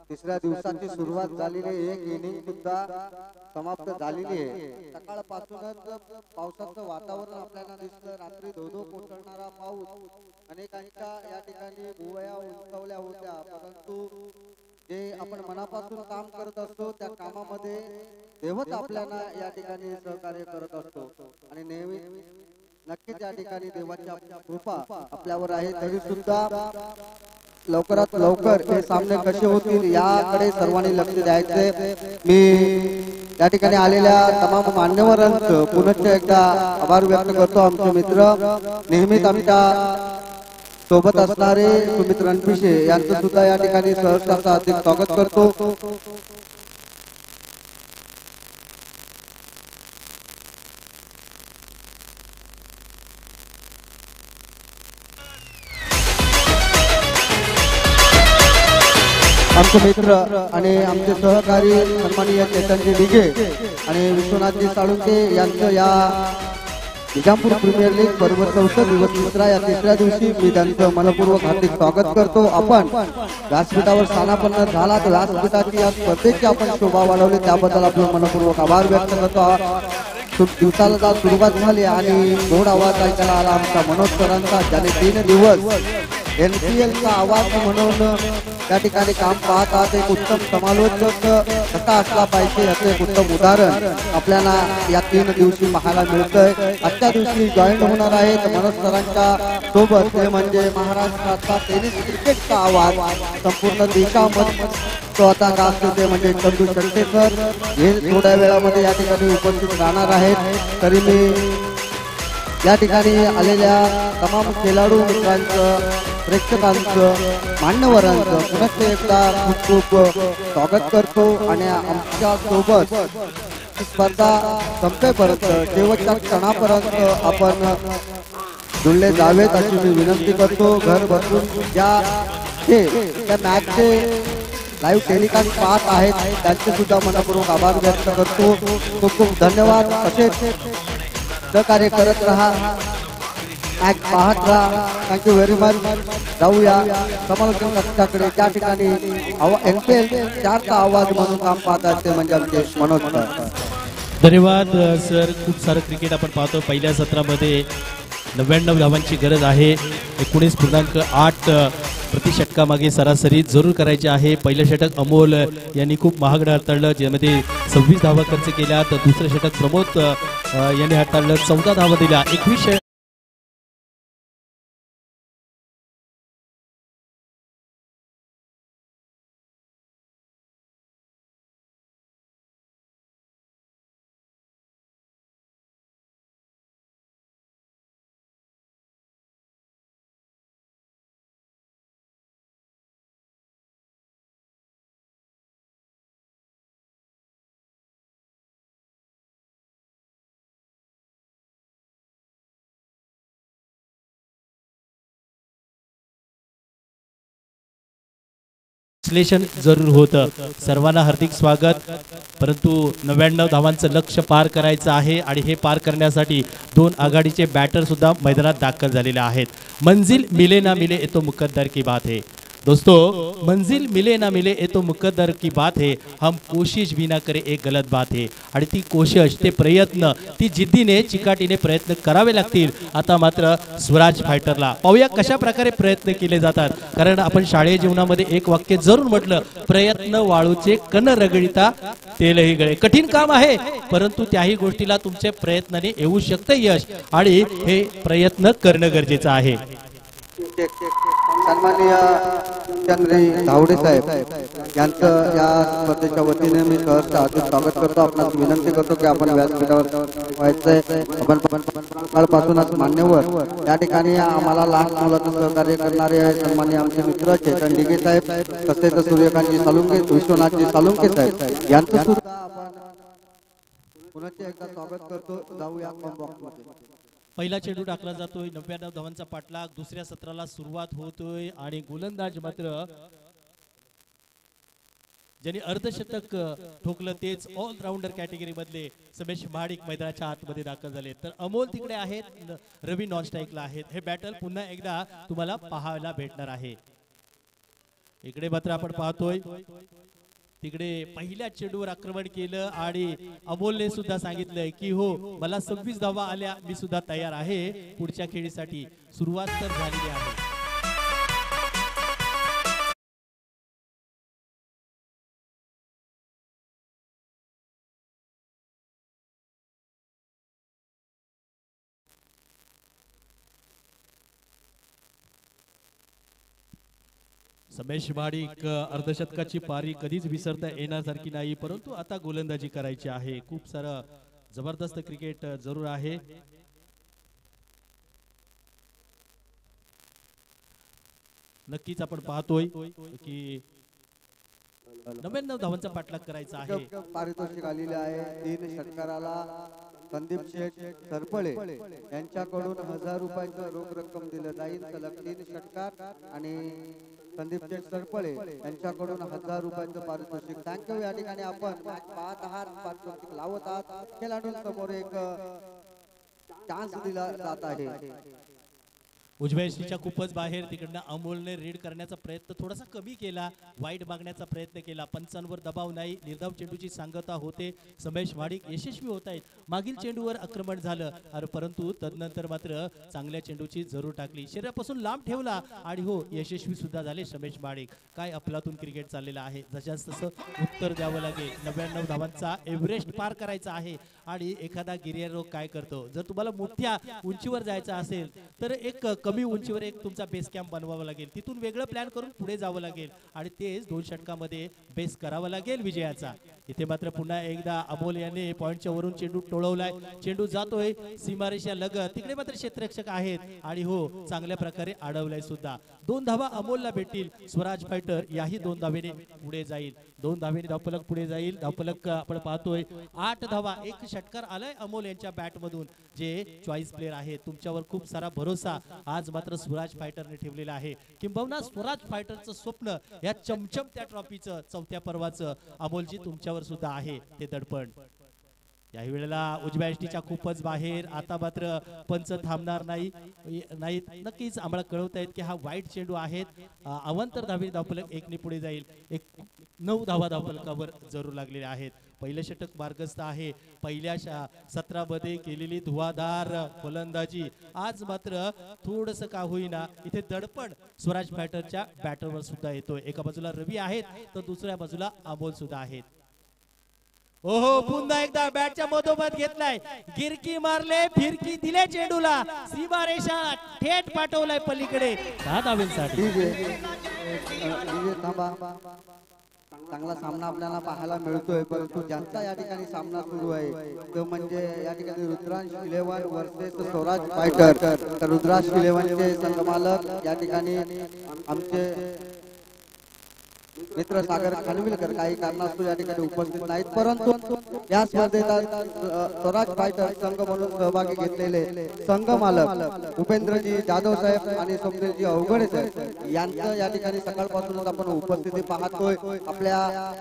तिसऱ्या दिवसाची सुरुवात झालेली आहे, एक इनिंग सुद्धा समाप्त झालेली आहे। सकाळपासूनच पावसाचं वातावरण आपल्याला दिसलं, रात्री धो-धो कोसळणारा पाऊस, अनेकांच्या या ठिकाणी भुवया उंचावल्या होत्या, परंतु जे आपण मनापासून काम करत असतो त्या कामामध्ये देवच आपल्याला या ठिकाणी सहकार्य करत असतो आणि नेहमी नक्कीच या ठिकाणी देवाची कृपा आपल्यावर आहे। तरी सुद्धा लवकरात लवकर हे सामने कसे होतील याकडे सर्वांनी लक्ष द्यायचे। मी या ठिकाणी आलेल्या तमाम मान्यवरांचं पुन्हा एकदा आभार व्यक्त करतो। आमचे मित्र नेहमीच आमच्या सोबत असणारे सुमित रणपिसे यांचं सुद्धा या ठिकाणी सहर्षाचं हार्दिक स्वागत करतो। आमचे मित्र आणि आमचे सहकारी सन्माननीय चेतनजी डिगे आणि विश्वनाथजी साळुंके यांचं या निजामपूर प्रीमियर लीग बरोबर 4 दिवस मित्रा या तिसऱ्या दिवशी मी त्यांचं मनपूर्वक हार्दिक स्वागत करतो। आपण व्यासपीठावर स्थानापन्न झाला तर व्यासपीठाची या स्पर्धेची आपण शोभा वाढवली त्याबद्दल आपलं मनपूर्वक आभार व्यक्त करतो। दिवसाला सुरुवात झाली आणि गोड आवाज ऐकायला आला आमच्या मनोज सरांचा, ज्याने 3 दिवस NPL चा आवाज म्हणून त्या ठिकाणी काम पाहतात। एक उत्तम समालोचक कसा असला पाहिजे याचे एक उत्तम उदाहरण आपल्याला या 3 दिवशी पाहायला मिळतंय। आजच्या दिवशी जॉईन होणार आहेत मनोज सरांच्या सोबत, ते म्हणजे महाराष्ट्राचा टेनिस क्रिकेटचा आवाज संपूर्ण देशामध्ये तो आता गाजतो, ते म्हणजे चंदू शेट्टे सर। हे थोड्या वेळामध्ये या ठिकाणी उपस्थित राहणार आहेत। तरी मी या ठिकाणी आलेल्या तमाम खेळाडू मित्रांचं, प्रेक्षकांचं, मान्यवरांचं पुन्हा एकदा खूप खूप स्वागत करतो आणि आमच्या सोबत स्पर्धा संपेपर्यंत शेवटच्या क्षणापर्यंत आपण जुळले जावेत अशी मी विनंती करतो। घर बसून ज्या मॅचचे लाईव्ह टेलिकास्ट पाहत आहेत त्यांचे सुद्धा मनपूर्वक आभार व्यक्त करतो। खूप खूप धन्यवाद। असेच सहकार्य करत रहा, मॅच पाहत राहा। Thank you very much. जाऊया समालोचन कक्षाकडे, त्या ठिकाणी NPL 4चा आवाज म्हणून काम पाहतात ते म्हणजे आमचे मनोज सर। धन्यवाद सर। खूप सारं क्रिकेट आपण पाहतो। पहिल्या सत्रामध्ये 99 धावांची गरज आहे, 19.8 प्रति षटकामागे सरासरी जरूर करायचे आहे। पहिलं षटक अमोल यांनी खूप महागड हाताळलं, ज्यामध्ये 26 धावा खर्च केल्या, तर दुसरं षटक प्रमोद यांनी हाताळलं, 14 धावा दिल्या, 21 विश्लेषण जरूर होतं. सर्वांना हार्दिक स्वागत. परंतु 99 धावांचं लक्ष्य पार करायचं आहे आणि हे पार करण्यासाठी 2 आघाडीचे बॅटर सुद्धा मैदानात दाखल झालेले आहेत. मंजिल मिले ना मिले ये तो मुकद्दर की बात है दोस्तों, मंजिल मिले ना मिले ये तो मुकद्दर की बात है, हम कोशिश भी ना करे एक गलत बात है. आणि ती कोशिश, ते प्रयत्न, ती जिद्दीने चिकाटीने प्रयत्न करावे लागतील. आता मात्र स्वराज फायटरला पाहूया कशा प्रकारे प्रयत्न केले जातात. कारण आपण शाळेय जीवनामध्ये एक वाक्य जरूर म्हटलं, प्रयत्न वाळूचे कण रगडिता तेलही गळे. कठीण काम आहे, परंतु त्याही गोष्टीला तुमच्या प्रयत्नाने येऊ शकतं यश, आणि हे प्रयत्न करणं गरजेचं आहे. सन्माननीय चंद्री धावडे साहेब यांचं या स्पर्धेच्या वतीने मी सहर्ष हार्दिक स्वागत करतो. आपणास विनंती करतो की आपण व्यासपीठावर व्हायचंय. आपण सकाळपासूनच मान्यवर या ठिकाणी आम्हाला लहान मुलांचं सहकार्य करणारे सन्माननीय आमचे मित्र चेतन डिगे साहेब, तसेच सूर्यकांतजी सालुंके, विश्वनाथजी सालुंके साहेब यांचं सुद्धा आपण पुन्हा एकदा स्वागत करतो. जाऊया बॉक्समध्ये. पहिला चेंडू टाकला जातोय. 99 धावांचा पाठलाग. दुसऱ्या सत्राला सुरुवात होतोय आणि गोलंदाज मात्र ज्यांनी अर्धशतक ठोकलं तेच ऑलराऊंडर कॅटेगरी मधले समेश महाडिक मैदानाच्या आतमध्ये दाखल झाले. तर अमोल तिकडे आहेत, रवी नॉन स्ट्राईकला आहेत. हे बॅटल पुन्हा एकदा तुम्हाला पाहायला भेटणार आहे. इकडे मात्र आपण पाहतोय तिकडे पहिल्या चेंडूवर आक्रमण केलं आणि अमोलने सुद्धा सांगितलंय की हो, मला 26 धावा आल्या, मी सुद्धा तयार आहे पुढच्या खेळीसाठी. सुरुवात तर झालेली आहे. समेश महाडिक अर्धशतकाची पारी कधीच विसरता येण्यासारखी नाही, परंतु आता गोलंदाजी करायची आहे. खूप सारं जबरदस्त क्रिकेट जरूर आहे. नक्कीच आपण पाहतोय की 99 धावांचा पाठलाग करायचा आहे. पारितोषिक आलेले आहे 3 षटकाराला संदीप शेठ सरपळे यांच्याकडून 1000 रुपयाचं रोख रक्कम दिलं जाईल. सलग 3 षटकार आणि संदीप शेठ सरपळे यांच्याकडून 1000 रुपयाचं पारितोषिक. थँक्यू. या ठिकाणी आपण पाहत आहात, पारितोषिक लावत आहात. खेळाडूंसमोर एक चान्स दिला जात आहे. उजव्या यष्टीच्या खूपच बाहेर. तिकडनं अमोलने रीड करण्याचा प्रयत्न थोडासा कमी केला, वाईट मागण्याचा प्रयत्न केला. पंचांवर दबाव नाही, निर्धाव चेंडूची सांगता होते. समेश महाडिक यशस्वी होत आहेत. मागील चेंडूवर आक्रमण झालं परंतु तदनंतर मात्र चांगल्या चेंडूची जरूर टाकली, शरीरापासून लांब ठेवला आणि हो, यशस्वी सुद्धा झाले समेश महाडिक. काय अफलातून क्रिकेट चाललेलं आहे. जशास तसं उत्तर द्यावं लागेल. 99 धावांचा एव्हरेस्ट पार करायचा आहे आणि एखादा गिर्यारोग काय करतो, जर तुम्हाला मोठ्या उंचीवर जायचं असेल तर एक कमी उंचीवर एक तुमचा बेस कॅम्प बनवावा लागेल. तिथून वेगळं प्लॅन करून पुढे जावं लागेल आणि तेच 2 षटकामध्ये बेस करावा लागेल विजयाचा. इथे मात्र पुन्हा एकदा अमोल याने पॉइंटच्या वरून चेंडू टोळवलाय. चेंडू जातोय सीमारेषा लगत. तिकडे मात्र क्षेत्ररक्षक आहेत आणि हो, चांगल्या प्रकारे अडवलाय सुद्धा. 2 धावा अमोलला भेटतील. स्वराज फायटर याही 2 धावेने पुढे जाईल. 2 धावेने धावफलक पुढे जाईल. धावफलक आपण पाहतोय 8 धावा. 1 षटकार आलाय अमोल यांच्या बॅट मधून, जे चॉईस प्लेयर आहे. तुमच्यावर खूप सारा भरोसा आज मात्र स्वराज फायटरने ठेवलेला आहे. किंबहुना स्वराज फायटरचं स्वप्न या चमचमत्या ट्रॉफीचं 4थ्या पर्वाचं अमोलजी तुमच्यावर सुद्धा आहे ते दडपण. याही वेळेला उजव्या यष्टीच्या खूपच बाहेर. आता मात्र पंच थांबणार नाहीत. नक्कीच आम्हाला कळवतायत की हा वाईट चेंडू आहेत. अवंतर धावे धावफलक 1 ने पुढे जाईल. 9 धावा धावफलकावर जरूर लागलेले आहेत. पहिलं षटक मार्गस्थ आहे. पहिल्या सत्रामध्ये केलेली धुवाधार फलंदाजी आज मात्र थोडस का होईना इथे दडपण स्वराज फायटरच्या बॅटरवर सुद्धा येतोय. एका बाजूला रवी आहेत तर दुसऱ्या बाजूला अमोल सुद्धा आहेत. ओहो, पुन्हा एकदा बॅटच्या मधोमध घेतलाय, गिरकी मारले, फिरकी दिले चेंडूला, सीमारेषा थेट पाठवलाय पलीकडे 10 धावेंसाठी. चांगला सामना आपल्याला पाहायला मिळतोय, परंतु ज्यांचा या ठिकाणी सामना सुरू आहे तो म्हणजे या ठिकाणी रुद्रांश 11 वर्सेस स्वराज फायटर. तर रुद्रांश 11 चे संघमालक या ठिकाणी आमचे मित्र सागर खानविलकर काही कारणास्तव या ठिकाणी उपस्थित नाहीत, परंतु या स्पर्धेत स्वराज फायटर संघ म्हणून सहभागी घेतलेले संघ मालक उपेंद्रजी जाधव साहेब आणि स्वप्नीलजी अवघडे साहेब यांचं या ठिकाणी सकाळपासूनच आपण उपस्थिती पाहतोय। आपल्या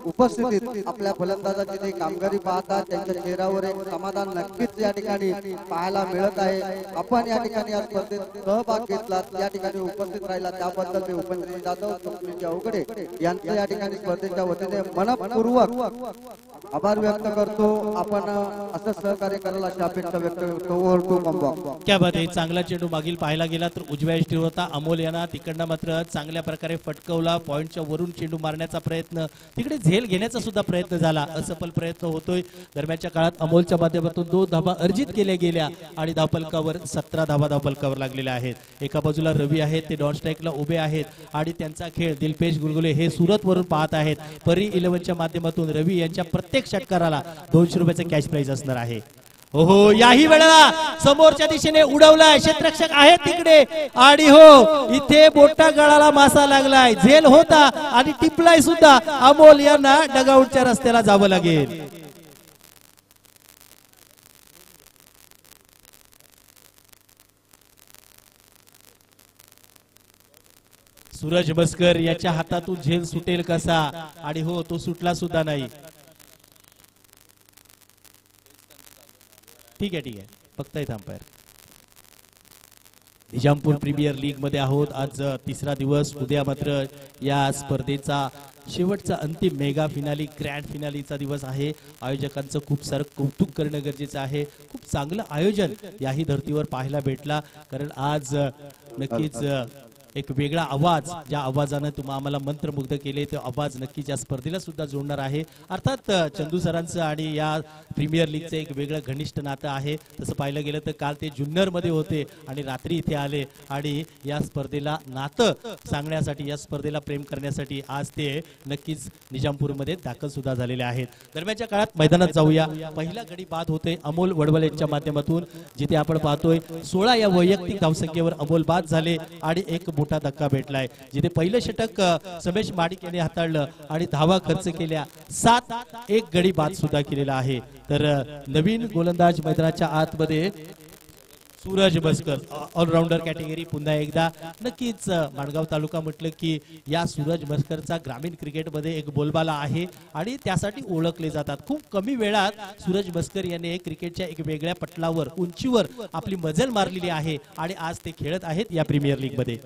उपस्थितीत आपल्या फलंदाजाची जे कामगिरी पाहतात त्यांच्या चेहऱ्यावर एक समाधान नक्कीच या ठिकाणी पाहायला मिळत आहे। आपण या ठिकाणी या स्पर्धेत सहभाग घेतला, या ठिकाणी उपस्थित राहिला त्याबद्दल मी उपेंद्रजी जाधव स्वप्नीलजी अवघडे यांचं या ठिकाणी स्पर्धेच्या वतीने मनपूर्वक आभार व्यक्त करतो। आपण असं सहकार्य करायला अशी अपेक्षा व्यक्त करतो। क्या बात आहे, चांगला चेंडू मागील पाहायला गेला तर उजव्या यष्टीवर होता अमोल यांना, तिकडनं मात्र चांगल्या प्रकारे फटकवला, पॉइंटच्या वरून चेंडू मारण्याचा प्रयत्न, तिकडे झेल घेण्याचा सुद्धा प्रयत्न झाला, असफल प्रयत्न होतोय। दरम्यानच्या काळात अमोलच्या माध्यमातून 2 धावा अर्जित केल्या गेल्या आणि धावफलकावर 17 धावा धावफलकावर लागलेल्या आहेत। एका बाजूला रवी आहेत, ते डॉन स्ट्राईकला उभे आहेत आणि त्यांचा खेळ दिलपेश गुलगुले हे सुरत वरून पाहत आहेत। परी 11च्या माध्यमातून रवी यांच्या प्रत्येक षटकाराला 200 रुपयाचं कॅश प्राइज असणार आहे। हो, याही वेळेला समोरच्या दिशेने उडवलाय, क्षेत्ररक्षक आहे तिकडे आणि हो इथे बोटा गळाला मासा लागलाय, झेल होता आणि टिपलाय सुद्धा। अमोल यांना डगआउटच्या रस्त्याला जावं लागेल। सूरज बस्कर याच्या हातातून झेल सुटेल कसा, आणि हो तो सुटला सुद्धा नाही। ठीक आहे बघतायत अंपायर। निजामपूर प्रीमियर लीग मध्ये आहोत, आज तिसरा दिवस, उद्या मात्र या स्पर्धेचा शेवटचा अंतिम मेगा फिनाली ग्रँड फिनालीचा दिवस आहे। आयोजकांचं खूप सारं कौतुक करणं गरजेचं आहे। खूप चांगलं आयोजन याही धर्तीवर पाहायला भेटला, कारण आज नक्कीच एक वेगळा आवाज, ज्या आवाजाने तुम्ही आम्हाला मंत्रमुग्ध केले तो आवाज नक्कीच या स्पर्धेला सुद्धा जोडणार आहे। अर्थात चंदू सरांचं आणि या प्रीमियर लीगचं एक वेगळं घनिष्ठ नातं आहे। तसं पाहिलं गेलं तर काल ते जुन्नर मध्ये होते आणि रात्री इथे आले आणि या स्पर्धेला नातं सांगण्यासाठी, या स्पर्धेला प्रेम करण्यासाठी आज ते नक्कीच निजामपूर मध्ये दाखल सुद्धा झालेले आहेत। दरम्यानच्या काळात मैदानात जाऊया। पहिला गडी बाद होते अमोल वडवल यांच्या माध्यमातून, जिथे आपण पाहतोय 16 या वैयक्तिक धावसंख्येवर अमोल बाद झाले आणि एक मोठा धक्का भेटलाय, जिथे पहिलं षटक समेश माडिक यांनी हाताळलं आणि धावा खर्च केल्या, 7 एक गडी बाद सुद्धा केलेला आहे। तर नवीन गोलंदाज मैदानाच्या आतमध्ये सूरज बस्कर, ऑलराऊंडर कॅटेगरी पुन्हा एकदा नक्कीच माणगाव तालुका म्हटलं की या सूरज बस्करचा ग्रामीण क्रिकेटमध्ये एक बोलबाला आहे आणि त्यासाठी ओळखले जातात। खूप कमी वेळात सूरज बस्कर यांनी क्रिकेटच्या एक वेगळ्या पटलावर, उंचीवर आपली मजल मारलेली आहे आणि आज ते खेळत आहेत या प्रीमियर लीग मध्ये।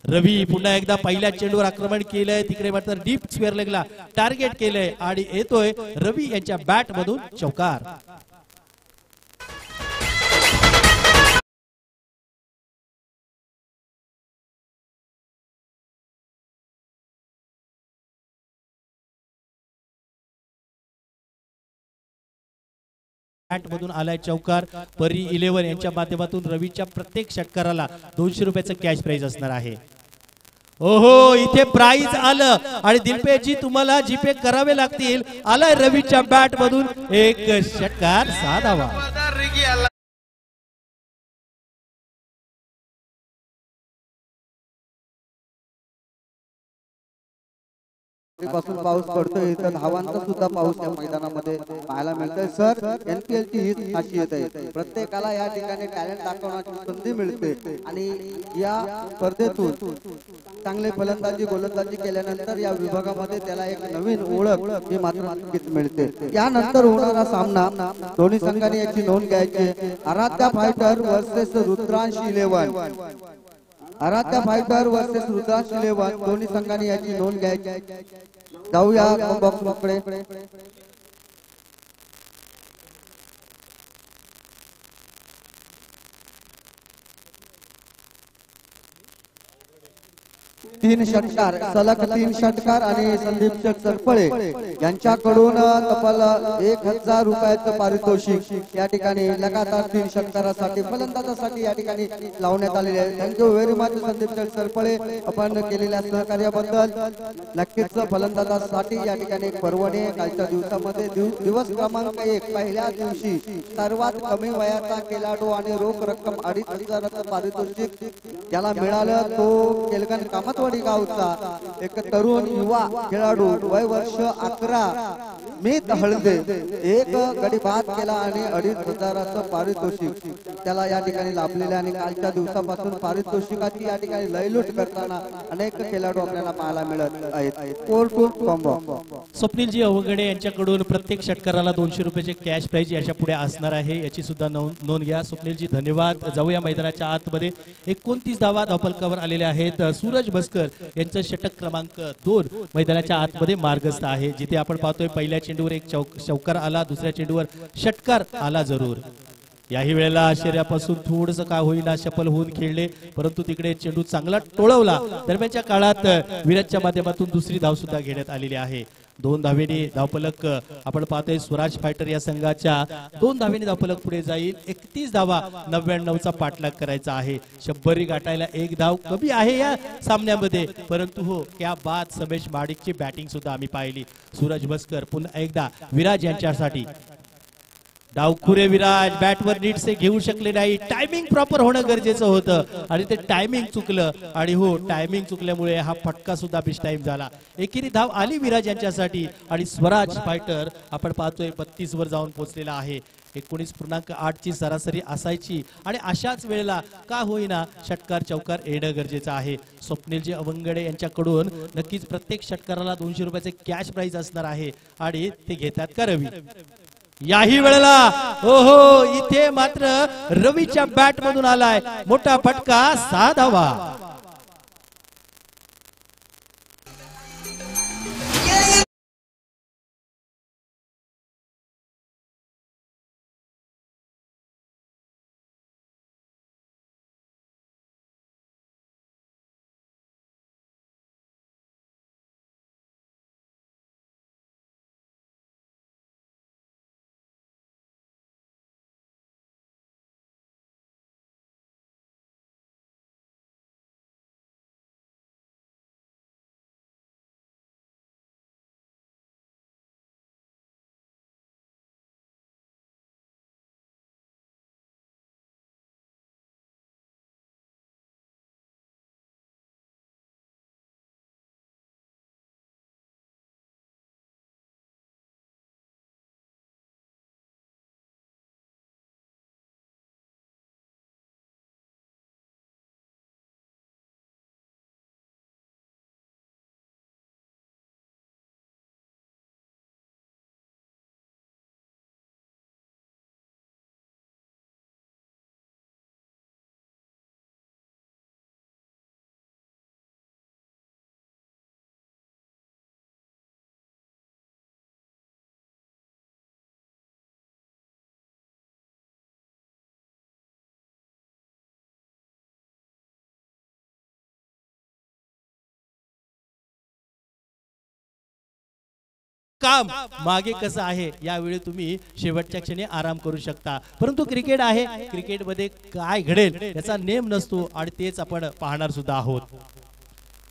रवी पुन्हा एकदा पहिल्या चेंडूवर आक्रमण केलंय, तिकडे मात्र डीप स्क्वेअर लेगला टार्गेट केलंय आणि येतोय रवी यांच्या बॅट मधून चौकार। बॅट मधून आलाय चौकार। परी 11 यांच्या माध्यमातून रवीच्या प्रत्येक षटकाराला 200 रुपयाचं कॅश प्राइज असणार आहे। ओहो, इथे प्राइज आलं आणि दिलपेजी तुम्हाला जीपे करावे लागतील। आलाय रवीच्या बॅट मधून एक षटकार, 6 धावा। पासून पाऊस पडतोय, तर धावांचा सुद्धा पाऊस या मैदानामध्ये पाहायला मिळतोय। सर, एनपीएल ची हीच खासियत आहे, प्रत्येकाला या ठिकाणी टॅलेंट दाखवण्याची संधी मिळते आणि या स्पर्धेतून चांगले फलंदाजी गोलंदाजी केल्यानंतर या विभागामध्ये त्याला एक नवीन ओळख ही मात्र नक्कीच मिळते। यानंतर होणारा सामना दोन्ही संघांनी याची नोंद घ्यायची। Aaradhya fighter versus Rudransh 11, Aaradhya fighter versus Rudransh 11, दोन्ही संघांनी याची नोंद घ्यायची। जाऊया बॉक्सकडे। 3 षटकार, सलग 3 षटकार आणि संदीप शेठ सरपळे यांच्याकडून तब्बल 1000 रुपयाचं पारितोषिक या ठिकाणी लगातार 3 षटकारासाठी फलंदाजासाठी या ठिकाणी लावण्यात आलेले आहे। थँक्यू व्हेरी मच संदीप शेठ सरपळे, आपण केलेल्या सहकार्याबद्दल। नक्कीच फलंदाजासाठी या ठिकाणी एक पर्वणी कालच्या दिवसामध्ये दिवस क्रमांक 1 पहिल्या दिवशी सर्वात कमी वयाचा खेळाडू आणि रोख रक्कम 2500चं पारितोषिक ज्याला मिळालं तो केलगन कामतवाडी सावंतवाडी गावचा एक तरुण युवा खेळाडू वय वर्ष 11 मित हळदे एक गडी बाद केला आणि 2,500 पारितोषिक त्याला या ठिकाणी लाभलेले आणि कालच्या दिवसापासून पारितोषिकाची या ठिकाणी लयलूट करताना अनेक खेळाडू आपल्याला पाहायला मिळत आहेत। स्वप्नीलजी अवघडे यांच्याकडून प्रत्येक षटकाराला 200 रुपयाचे कॅश प्राइज याच्या पुढे असणार आहे, याची सुद्धा नोंद घ्या। स्वप्नीलजी धन्यवाद। जाऊया मैदानाच्या आतमध्ये 29 धावा धावफलकावर आलेले आहेत। सूरज बस्कर यांचं षटक क्रमांक 2 मैदानाच्या आतमध्ये मार्गस्थ आहे, जिथे आपण पाहतोय पहिल्या चेंडूवर एक चौकार आला, दुसऱ्या चेंडूवर षटकार आला जरूर। याही वेळेला शरीरापासून थोडंसं का होईना सफल होऊन खेळले, परंतु तिकडे चेंडू चांगला टोळवला। दरम्यानच्या काळात विराजच्या माध्यमातून दुसरी धाव सुद्धा घेण्यात आलेली आहे। 2 धावेने धावफलक आपण पाहतोय स्वराज फायटर या संघाच्या 2 धावेने धावफलक पुढे जाईल। 31 धावा 99चा पाठलाग करायचा आहे। 100 गाठायला 1 धाव कमी आहे या सामन्यामध्ये, परंतु हो क्या बाद समेश माडिकची बॅटिंग सुद्धा आम्ही पाहिली। सूरज बस्कर पुन्हा एकदा विराज यांच्यासाठी डावखुरे विराज बॅटवर नीटसे घेऊ शकले नाही। टायमिंग प्रॉपर होणं गरजेचं होतं आणि ते टायमिंग चुकलं आणि हो टायमिंग चुकल्यामुळे हा फटका सुद्धा बिस्टाईम झाला। एकेरी धाव आली विराज यांच्यासाठी आणि स्वराज फायटर आपण पाहतोय 32 वर जाऊन पोहोचलेला आहे। 19.8 ची सरासरी असायची आणि अशाच वेळेला का होईना षटकार चौकार येणं गरजेचं आहे। स्वप्नीलजी अवंगडे यांच्याकडून नक्कीच प्रत्येक षटकाराला 200 रुपयाचे कॅश प्राइज असणार आहे आणि ते घेतात का रवी। याही वेळेला ओहो इथे मात्र रवीच्या बॅट मधून आलाय मोठा फटका 6 धावा। काम मागे कसं आहे यावेळी तुम्ही शेवटच्या क्षणी आराम करू शकता, परंतु क्रिकेट आहे, क्रिकेटमध्ये काय घडेल याचा नेम नसतो आणि तेच आपण पाहणार सुद्धा आहोत।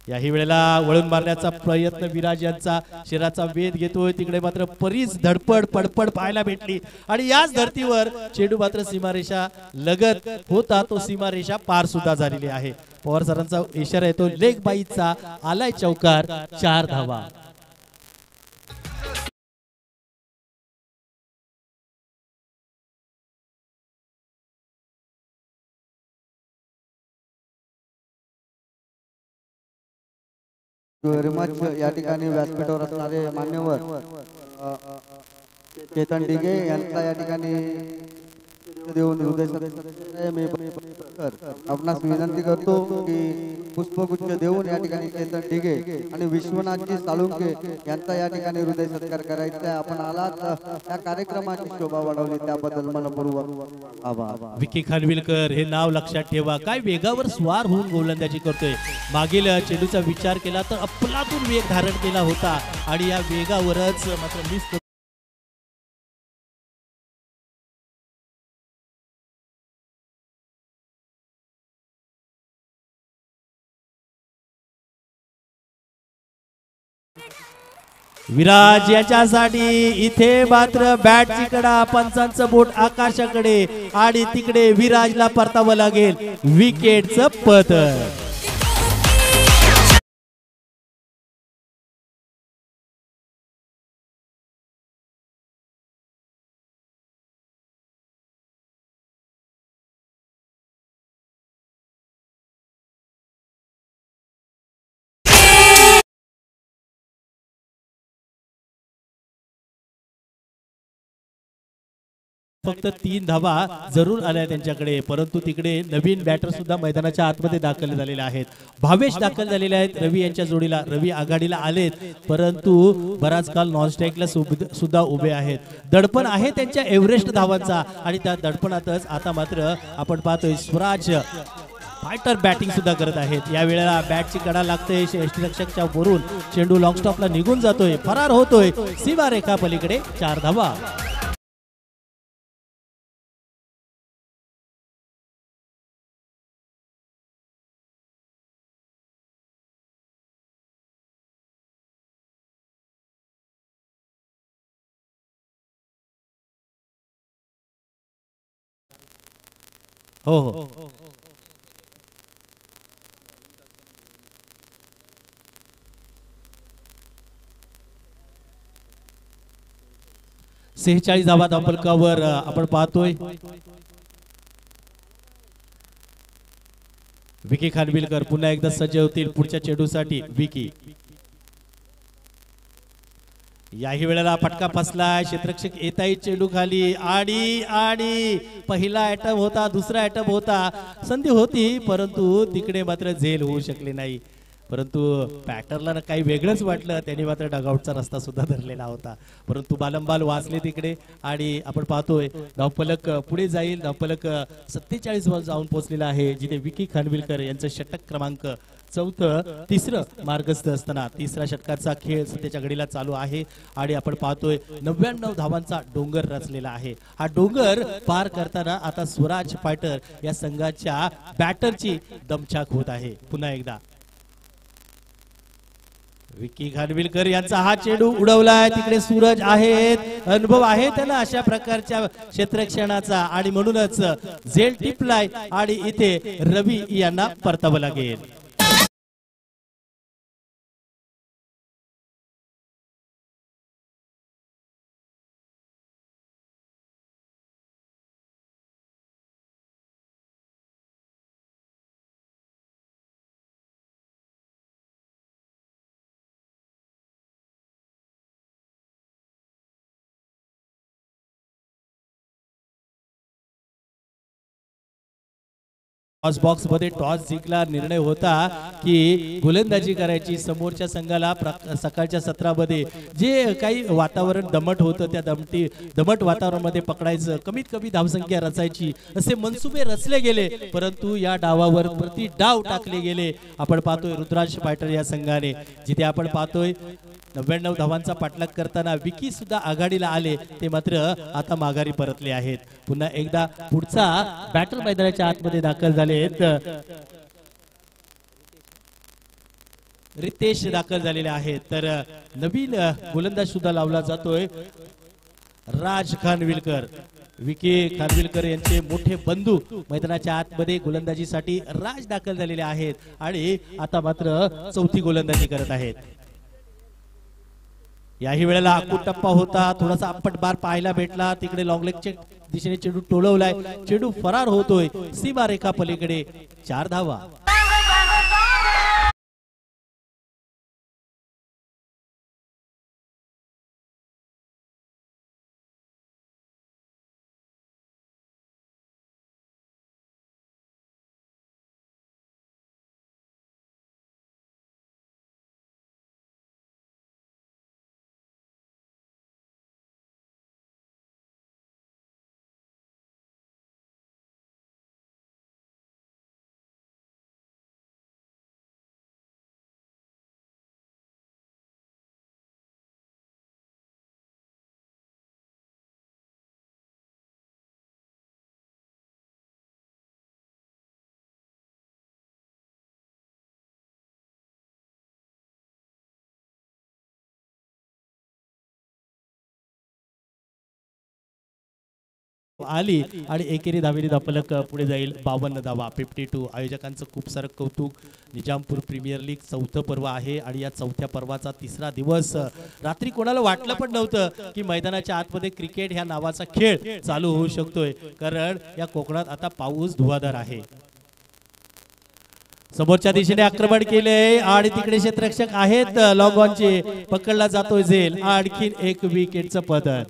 याही वेळेला वळून मारण्याचा प्रयत्न विराज यांचा शरीराचा वेध घेतोय, तिकडे मात्र परीस धडपड पडपड पाहायला भेटली आणि याच धर्तीवर चेंडू मात्र सीमारेषा लगत होता, तो सीमारेषा पार सुद्धा झालेली आहे। पवार सरांचा इशारा येतो लेग बाईचा, आलाय चौकार 4 धावा। व्हेरी मच या ठिकाणी व्यासपीठावर असणारे मान्यवर चेतन डिगे यांचा या ठिकाणी देऊन हृदय आपणास विनंती करतो की पुष्पगुच्छ देऊन या ठिकाणी चेतन डिगे आणि विश्वनाथजी साळुंके यांचा या ठिकाणी हृदय सत्कार करायचा आहे। आपण आलात या कार्यक्रमाची शोभा वाढवली त्याबद्दल मनपूर्वक आभार। विकी खानविलकर हे नाव लक्षात ठेवा, काय वेगावर स्वार होऊन गोलंदाजी करतोय। मागील चेंडूचा विचार केला तर अफलातून वेग धारण केला होता आणि या वेगावरच मात्र मिस विराज याच्यासाठी इथे मात्र बॅटची कडा, पंचांचं बोट आकाशाकडे आणि तिकडे विराजला परतावं लागेल विकेटचं पतन। फक्त 3 धावा जरूर आल्या त्यांच्याकडे, परंतु तिकडे नवीन बॅटर सुद्धा मैदानाच्या आतमध्ये दाखल झालेले आहेत. भावेश दाखल झालेले आहेत रवी यांच्या जोडीला. रवी आघाडीला आलेत, परंतु बराच काल नॉन स्ट्राईकला सुद्धा उभे आहेत. दडपण आहे त्यांच्या एव्हरेस्ट धावांचा आणि त्या दडपणातच आता मात्र आपण पाहतोय स्वराज फायटर बॅटिंग सुद्धा करत आहेत. या वेळेला बॅटची कडा लागते यष्टीरक्षकच्या वरून, चेंडू लॉंग स्टॉपला निघून जातोय, फरार होतोय सीमारेखा पलीकडे. 4 धावा. हो हो 46 धावा धावफलकावर आपण पाहतोय. विकी खानविलकर पुन्हा एकदा सज्ज होतील पुढच्या चेंडूसाठी. विकी याही वेळेला फटका फसलाय. क्षेत्ररक्षक येताही चेंडू खाली आणि पहिला अटॅम्प होता, दुसरा अटॅम्प होता, संधी होती, परंतु तिकडे मात्र झेल होऊ शकले नाही. परंतु बॅटरला काही वेगळंच वाटलं, त्यांनी मात्र डगआउटचा रस्ता सुद्धा धरलेला होता, परंतु बालंबाल वाचले तिकडे. आणि आपण पाहतोय धावफलक पुढे जाईल. धावफलक 47 वर जाऊन पोहोचलेला आहे, जिथे विकी खानविलकर यांचं षटक क्रमांक 4 तिसरं मार्गस्थ असताना तिसऱ्या षटकाचा खेळ सध्याच्या घडीला चालू आहे. आणि आपण पाहतोय 99 धावांचा डोंगर रचलेला आहे. हा डोंगर पार करताना आता स्वराज फायटर या संघाच्या बॅटरची दमछाक होत आहे. पुन्हा एकदा विकी खानविलकर यांचा हा चेंडू उडवलाय. तिकडे सूरज आहेत, अनुभव आहे त्याला अशा प्रकारच्या क्षेत्ररक्षणाचा, आणि म्हणूनच झेल टिपलाय आणि इथे रवी यांना परतावं लागेल. टॉस बॉक्स मध्ये टॉस जिंकला. निर्णय होता की गोलंदाजी करायची. समोरच्या संघाला सकाळच्या सत्रामध्ये जे काही वातावरण दमट होतं, त्या दमट वातावरणामध्ये पकडायचं, कमीत कमी धावसंख्या रचायची असे मनसुबे रचले गेले, परंतु या डावावर प्रति डाव टाकले गेले. आपण पाहतोय रुद्रांश फायटर या संघाने, जिथे आपण पाहतोय 99 धावांचा पाठलाग करताना विकी सुद्धा आघाडीला आले, ते मात्र आता माघारी परतले आहेत. पुन्हा एकदा पुढचा बॅटर मैदानाच्या आतमध्ये दाखल झालेत. रितेश दाखल झालेले आहेत, तर नवीन गोलंदाज सुद्धा लावला जातोय राज खानविलकर. विकी खानविलकर यांचे मोठे बंधू मैदानाच्या आतमध्ये गोलंदाजीसाठी राज दाखल झालेले आहेत आणि आता मात्र चौथी गोलंदाजी करत आहेत. याही वेळेला आकुट टप्पा होता, थोडासा आपट बार पाहायला भेटला. तिकडे लॉंग लेगच्या दिशेने चेंडू टोलवलाय, चेंडू फरार होतोय सीमारेखा पलीकडे. 4 धावा. आली आणि एकेरी धावेने धावफलक पुढे जाईल. 52 धावा, 52. आयोजकांचं खूप सारं कौतुक. निजामपूर प्रीमियर लीग 4थं पर्व आहे आणि या 4थ्या पर्वाचा 3रा दिवस. रात्री कोणाला वाटलं पण नव्हतं की मैदानाच्या आतमध्ये क्रिकेट ह्या नावाचा खेळ चालू होऊ शकतोय, कारण या कोकणात आता पाऊस धुवाधार आहे. समोरच्या दिशेने आक्रमण केले आणि तिकडे क्षेत्ररक्षक आहेत लॉंग ऑनचे, पकडला जातोय झेल. आणखीन एक विकेटचं पतन.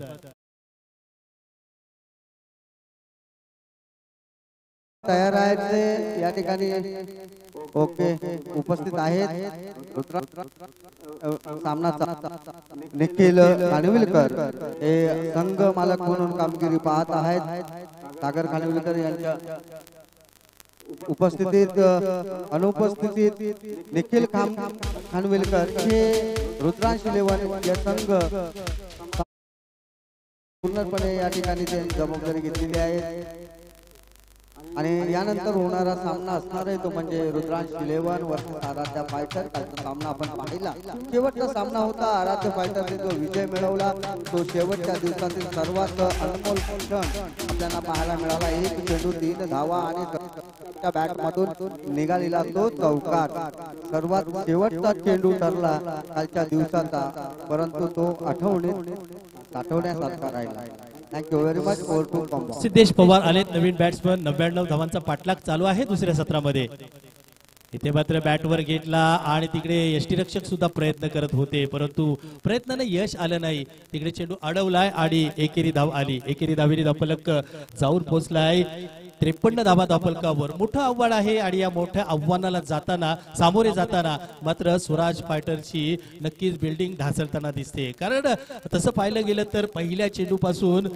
तयार आहेत ते या ठिकाणी ओके उपस्थित आहेत सामना निखिल खानविलकर हे संघ मालक म्हणून कामगिरी पाहत आहेत सागर खानविलकर यांच्या उपस्थितीत अनुपस्थितीत निखिल खानविलकर हे रुद्रांश 11 या संघ पूर्णपणे या ठिकाणी त्यांनी जबाबदारी घेतलेली आहे आणि यानंतर होणारा सामना असणार आहे तो म्हणजे रुद्रांश 11 वर्सेस आराध्य फायटर. कालचा सामना आपण पाहिला, शेवटचा सामना होता. आराध्य फायटरने जो विजय मिळवला तो शेवटच्या दिवसातील सर्वात अनमोल क्षण आपल्याला पाहायला मिळाला. 1 चेंडू 3 धावा आणि त्या बॅट मधून निघालेला तो चौकार सर्वात शेवटचा चेंडू ठरला कालच्या दिवसाचा, परंतु तो आठवण्यासारखा राहिला. Thank you very much. Over to combo. Siddhesh Pawar आले नवीन बॅट्समन. 99 धावांचा पाठलाग चालू आहे दुसऱ्या सत्रामध्ये. इथे मात्र बॅटवर घेतला आणि तिकडे यष्टीरक्षक सुद्धा प्रयत्न करत होते, परंतु प्रयत्नाने यश आलं नाही. तिकडे चेंडू अडवलाय आणि एकेरी धाव आली. एकेरी धावेरी धावफलक जाऊन पोहोचलाय 53 धावा धावफलकावर. मोठं आव्हान आहे आणि या मोठ्या आव्हानाला सामोरे जाताना मात्र स्वराज फायटरची नक्कीच बिल्डिंग ढासळताना दिसते. कारण तसं पाहिलं गेलं तर पहिल्या चेंडूपासून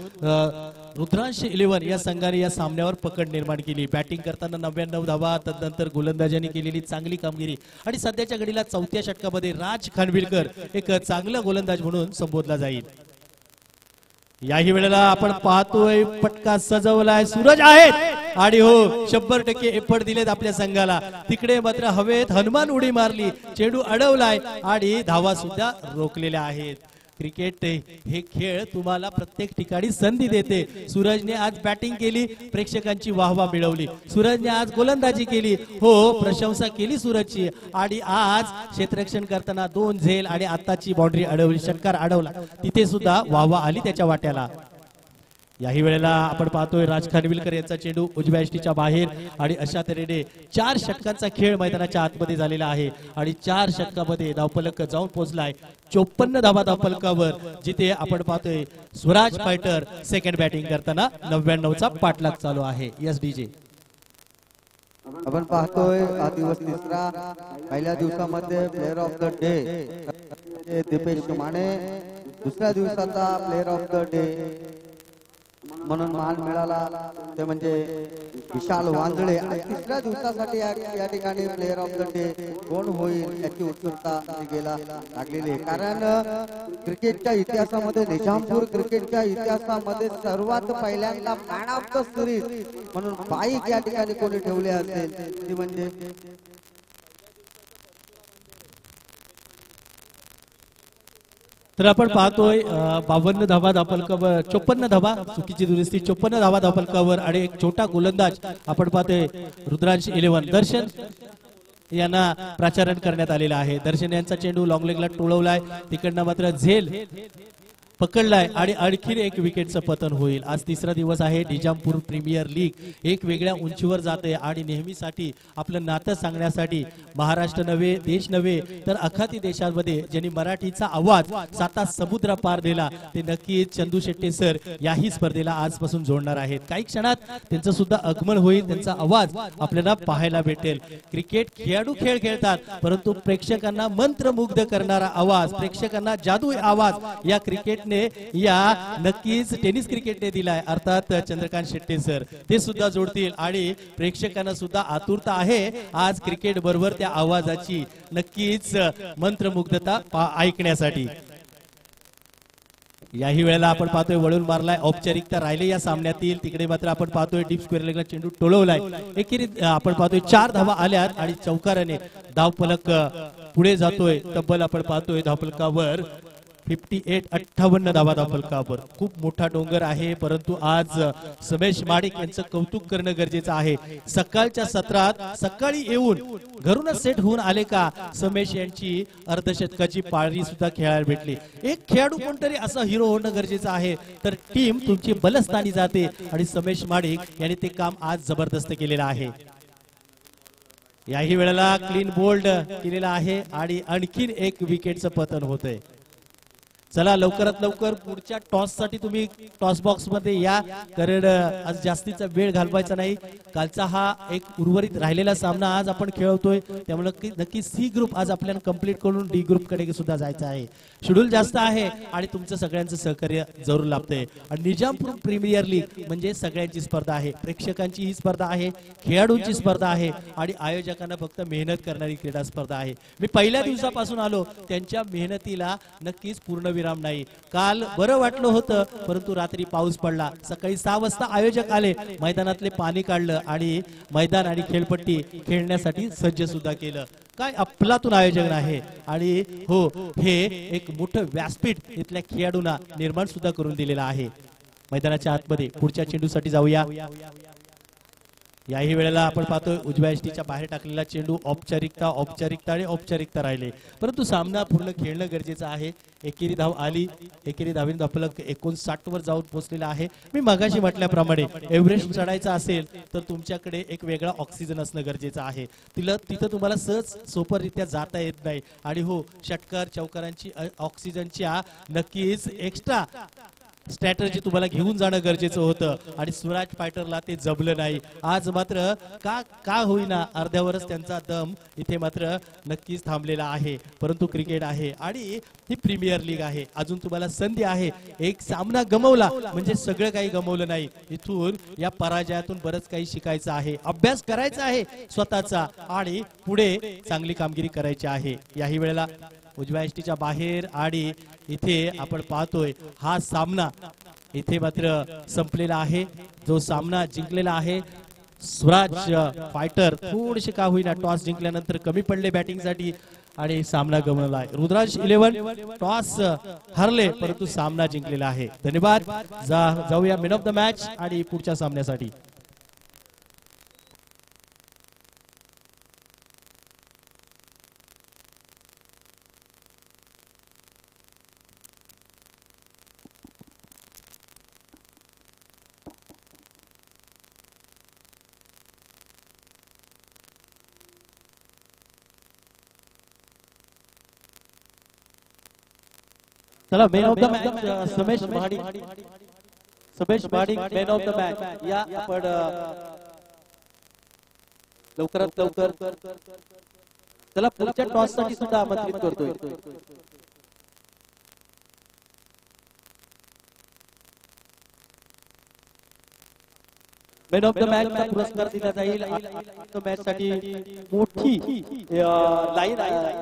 रुद्रांश 11 या संघाने या सामन्यावर पकड निर्माण केली. बॅटिंग करताना 99 धावा, तदनंतर गोलंदाजांनी केलेली चांगली कामगिरी आणि सध्याच्या घडीला 4थ्या षटकामध्ये राज खानविलकर एक चांगला गोलंदाज म्हणून संबोधला जाईल. याही वेळेला आपण पाहतोय पटका सजवलाय सूरज आहेत आणि हो 100% एफर्ट दिलेत आपल्या संघाला. तिकडे मात्र हवेत हनुमान उडी मारली, चेंडू अडवलाय आणि धावा सुद्धा रोखलेल्या आहेत. क्रिकेट हे खेळ तुम्हाला प्रत्येक ठिकाणी संधी देते. सूरजने आज बॅटिंग केली, प्रेक्षकांची वाहवा मिळवली. सूरजने आज गोलंदाजी केली, हो प्रशंसा केली सूरजची. आणि आज क्षेत्ररक्षण करताना 2 झेल आणि आताची बाउंड्री अडवली, षटकार अडवला, तिथे सुद्धा वाहवा आली त्याच्या वाट्याला. याही वेळेला आपण पाहतोय राज खानविलकर यांचा चेंडू उजव्या यष्टीच्या बाहेर आणि अशा तऱ्हेने 4 षटकांचा खेळ मैदानाच्या आतमध्ये झालेला आहे आणि 4 षटकामध्ये धावफलक जाऊन पोहोचलाय 54 धावा धावफलकावर, जिथे आपण पाहतोय स्वराज फायटर सेकंड बॅटिंग करताना 99 चा पाठलाग चालू आहे. Yes DJ. आपण पाहतोय हा दिवस तिसरा. पहिल्या दिवसामध्ये player of the day Dipesh Mane, दुसऱ्या दिवसाचा प्लेअर ऑफ द डे म्हणून मान मिळाला ते म्हणजे विशाल वांजळे. आणि तिसऱ्या दिवसासाठी या ठिकाणी प्लेअर ऑफ द डे कोण होईल याची उत्सुकता लागलेली आहे. कारण क्रिकेटच्या इतिहासामध्ये, निजामपूर क्रिकेटच्या इतिहासामध्ये सर्वात पहिल्यांदा मॅन ऑफ द सिरीज म्हणून बाईक या ठिकाणी कोणी ठेवले असेल ती म्हणजे तर आपण पाहतोय 52 धावा धावफलकावर, 54 धावा, चुकीची दुरुस्ती, 54 धावा धावफलकावर आणि एक छोटा गोलंदाज आपण पाहतोय रुद्रांश 11 दर्शन यांना प्राचारण करण्यात आलेला आहे. दर्शन यांचा चेंडू लॉंग लेगला टोळवलाय, तिकडनं मात्र झेल पकडलाय आणि आणखीन एक विकेटचं पतन होईल. आज तिसरा दिवस आहे. निजामपूर प्रीमियर लीग एक वेगळ्या उंचीवर जाते आणि नेहमीसाठी आपलं नातं सांगण्यासाठी महाराष्ट्र नव्हे, देश नव्हे तर अखाती देशांमध्ये ज्यांनी मराठीचा आवाज 7 समुद्र पार दिला ते नक्कीच चंदू शेट्टे सर याही स्पर्धेला आजपासून जोडणार आहेत. काही क्षणात त्यांचं सुद्धा आगमन होईल, त्यांचा आवाज आपल्याला पाहायला भेटेल. क्रिकेट खेळाडू खेळ खेळतात, परंतु प्रेक्षकांना मंत्रमुग्ध करणारा आवाज, प्रेक्षकांना जादुई आवाज या क्रिकेटने या नक्कीच टेनिस क्रिकेटने दिलाय. अर्थात चंद्रकांत शेट्टे सर ते सुद्धा जोडतील आणि प्रेक्षकांना सुद्धा आतुरता आहे आज क्रिकेट बरोबर त्या आवाजाची नक्कीच मंत्रमुग्धता ऐकण्यासाठी. याही वेळेला आपण पाहतोय वळून मारलाय, औपचारिकता राहिले या सामन्यातील. तिकडे मात्र आपण पाहतोय डीप स्क्वेअर लेगला चेंडू टोळवलाय. एकेरी आपण पाहतोय 4 धावा आल्यात आणि चौकाराने धावफलक पुढे जातोय. तब्बल आपण पाहतोय धावफलकावर 58 धावा धावफलकावर. खूप मोठा डोंगर आहे, परंतु आज समेश माडिक यांचं कौतुक करणं गरजेचं आहे. सकाळच्या सत्रात सकाळी येऊन घरूनच सेट होऊन आले का समेश यांची अर्धशतकाची पाळी सुद्धा खेळायला भेटली. एक खेळाडू कोणतरी असं हिरो होणं गरजेचं आहे, तर टीम तुमची बलस्थानी जाते आणि समेश माडिक यांनी ते काम आज जबरदस्त केलेलं आहे. याही वेळेला क्लीन बोल्ड केलेला आहे आणि आणखीन एक विकेटचं पतन होतंय. चला लवकरात लवकर पुढच्या टॉस साठी तुम्ही टॉस बॉक्स मध्ये या, कारण आज जास्तीचा वेळ घालवायचा नाही. कालचा हा एक उर्वरित राहिलेला सामना आज आपण खेळवतोय, त्यामुळे नक्की सी ग्रुप आज आपल्याला कंप्लीट करून डी ग्रुप कडे सुद्धा जायचं आहे. शेड्यूल जास्त आहे आणि तुमचं सगळ्यांचं सहकार्य जरूर लाभतंय. आणि निजामपूर प्रीमियर लीग म्हणजे सगळ्यांची स्पर्धा आहे, प्रेक्षकांची ही स्पर्धा आहे, खेळाडूंची स्पर्धा आहे आणि आयोजकांना फक्त मेहनत करणारी क्रीडा स्पर्धा आहे. मी पहिल्या दिवसापासून आलो, त्यांच्या मेहनतीला नक्कीच पूर्ण विराम नाही. काल बरं वाटलं होतं, परंतु रात्री पाऊस पडला. सकाळी 6 वाजता आयोजक आले, मैदानातले पाणी काढलं आणि मैदान आणि खेळपट्टी खेळण्यासाठी सज्ज सुद्धा केलं. काय अफलातून आयोजन आहे. आणि हो, हे एक मोठं व्यासपीठ इथल्या खेळाडूंना निर्माण सुद्धा करून दिलेलं आहे. मैदानाच्या आतमध्ये पुढच्या चेंडूसाठी जाऊया. याही वेळेला आपण पाहतोय उजव्या एसटीच्या बाहेर टाकलेला चेंडू. औपचारिकता औपचारिकता आणि औपचारिकता राहिले, परंतु सामना पूर्ण खेळणं गरजेचं आहे. एकेरी धाव आली, एकेरी धावीन आपलं 59 वर जाऊन पोहोचलेला आहे. मी मगाशी म्हटल्याप्रमाणे एव्हरेस्ट चढायचा असेल तर तुमच्याकडे एक वेगळा ऑक्सिजन असणं गरजेचं आहे. तिथं तुम्हाला सहज सोपरित्या जाता येत नाही. आणि हो, षटकार चौकारांची ऑक्सिजनच्या नक्कीच एक्स्ट्रा स्ट्रॅटर्जी तुम्हाला घेऊन जाणं गरजेचं होतं आणि सुराज फायटरला ते जमलं नाही. आज मात्र का होईना अर्ध्यावरच त्यांचा दम इथे मात्र नक्कीच थांबलेला आहे. परंतु क्रिकेट आहे आणि ही प्रीमियर लीग आहे, अजून तुम्हाला संधी आहे. एक सामना गमावला म्हणजे सगळं काही गमावलं नाही. इथून या पराजयातून बरंच काही शिकायचं आहे, अभ्यास करायचा आहे स्वतःचा आणि पुढे चांगली कामगिरी करायची आहे. याही वेळेला उजव्या एसटीच्या बाहेर आणि इथे आपण पाहतोय हा सामना इथे मात्र संपलेला आहे. जो सामना जिंकलेला आहे स्वराज फायटर थोडेसे का होईना टॉस जिंकल्यानंतर कमी पडले बॅटिंगसाठी आणि सामना गमावला. रुद्राज 11 टॉस हरले परंतु सामना जिंकलेला आहे. धन्यवाद. जाऊया मॅन ऑफ द मॅच आणि पुढच्या सामन्यासाठी. चला man of the match Samesh Mahadik man of the match या आपण लवकरात लवकर. चला पुढच्या टॉस साठी सुद्धा आमंत्रित करतोय. मॅन ऑफ द मॅच चा पुरस्कार दिला जाईल. मॅच साठी मोठी लाईन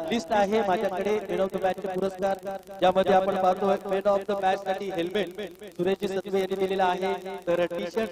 लिस्ट आहे माझ्याकडे. मॅन ऑफ द मॅच चे पुरस्कार ज्यामध्ये आपण पाहतो मॅन ऑफ द मॅच साठी हेल्मेट सुरेश सत्वे यांनी दिलेला आहे, तर टी शर्ट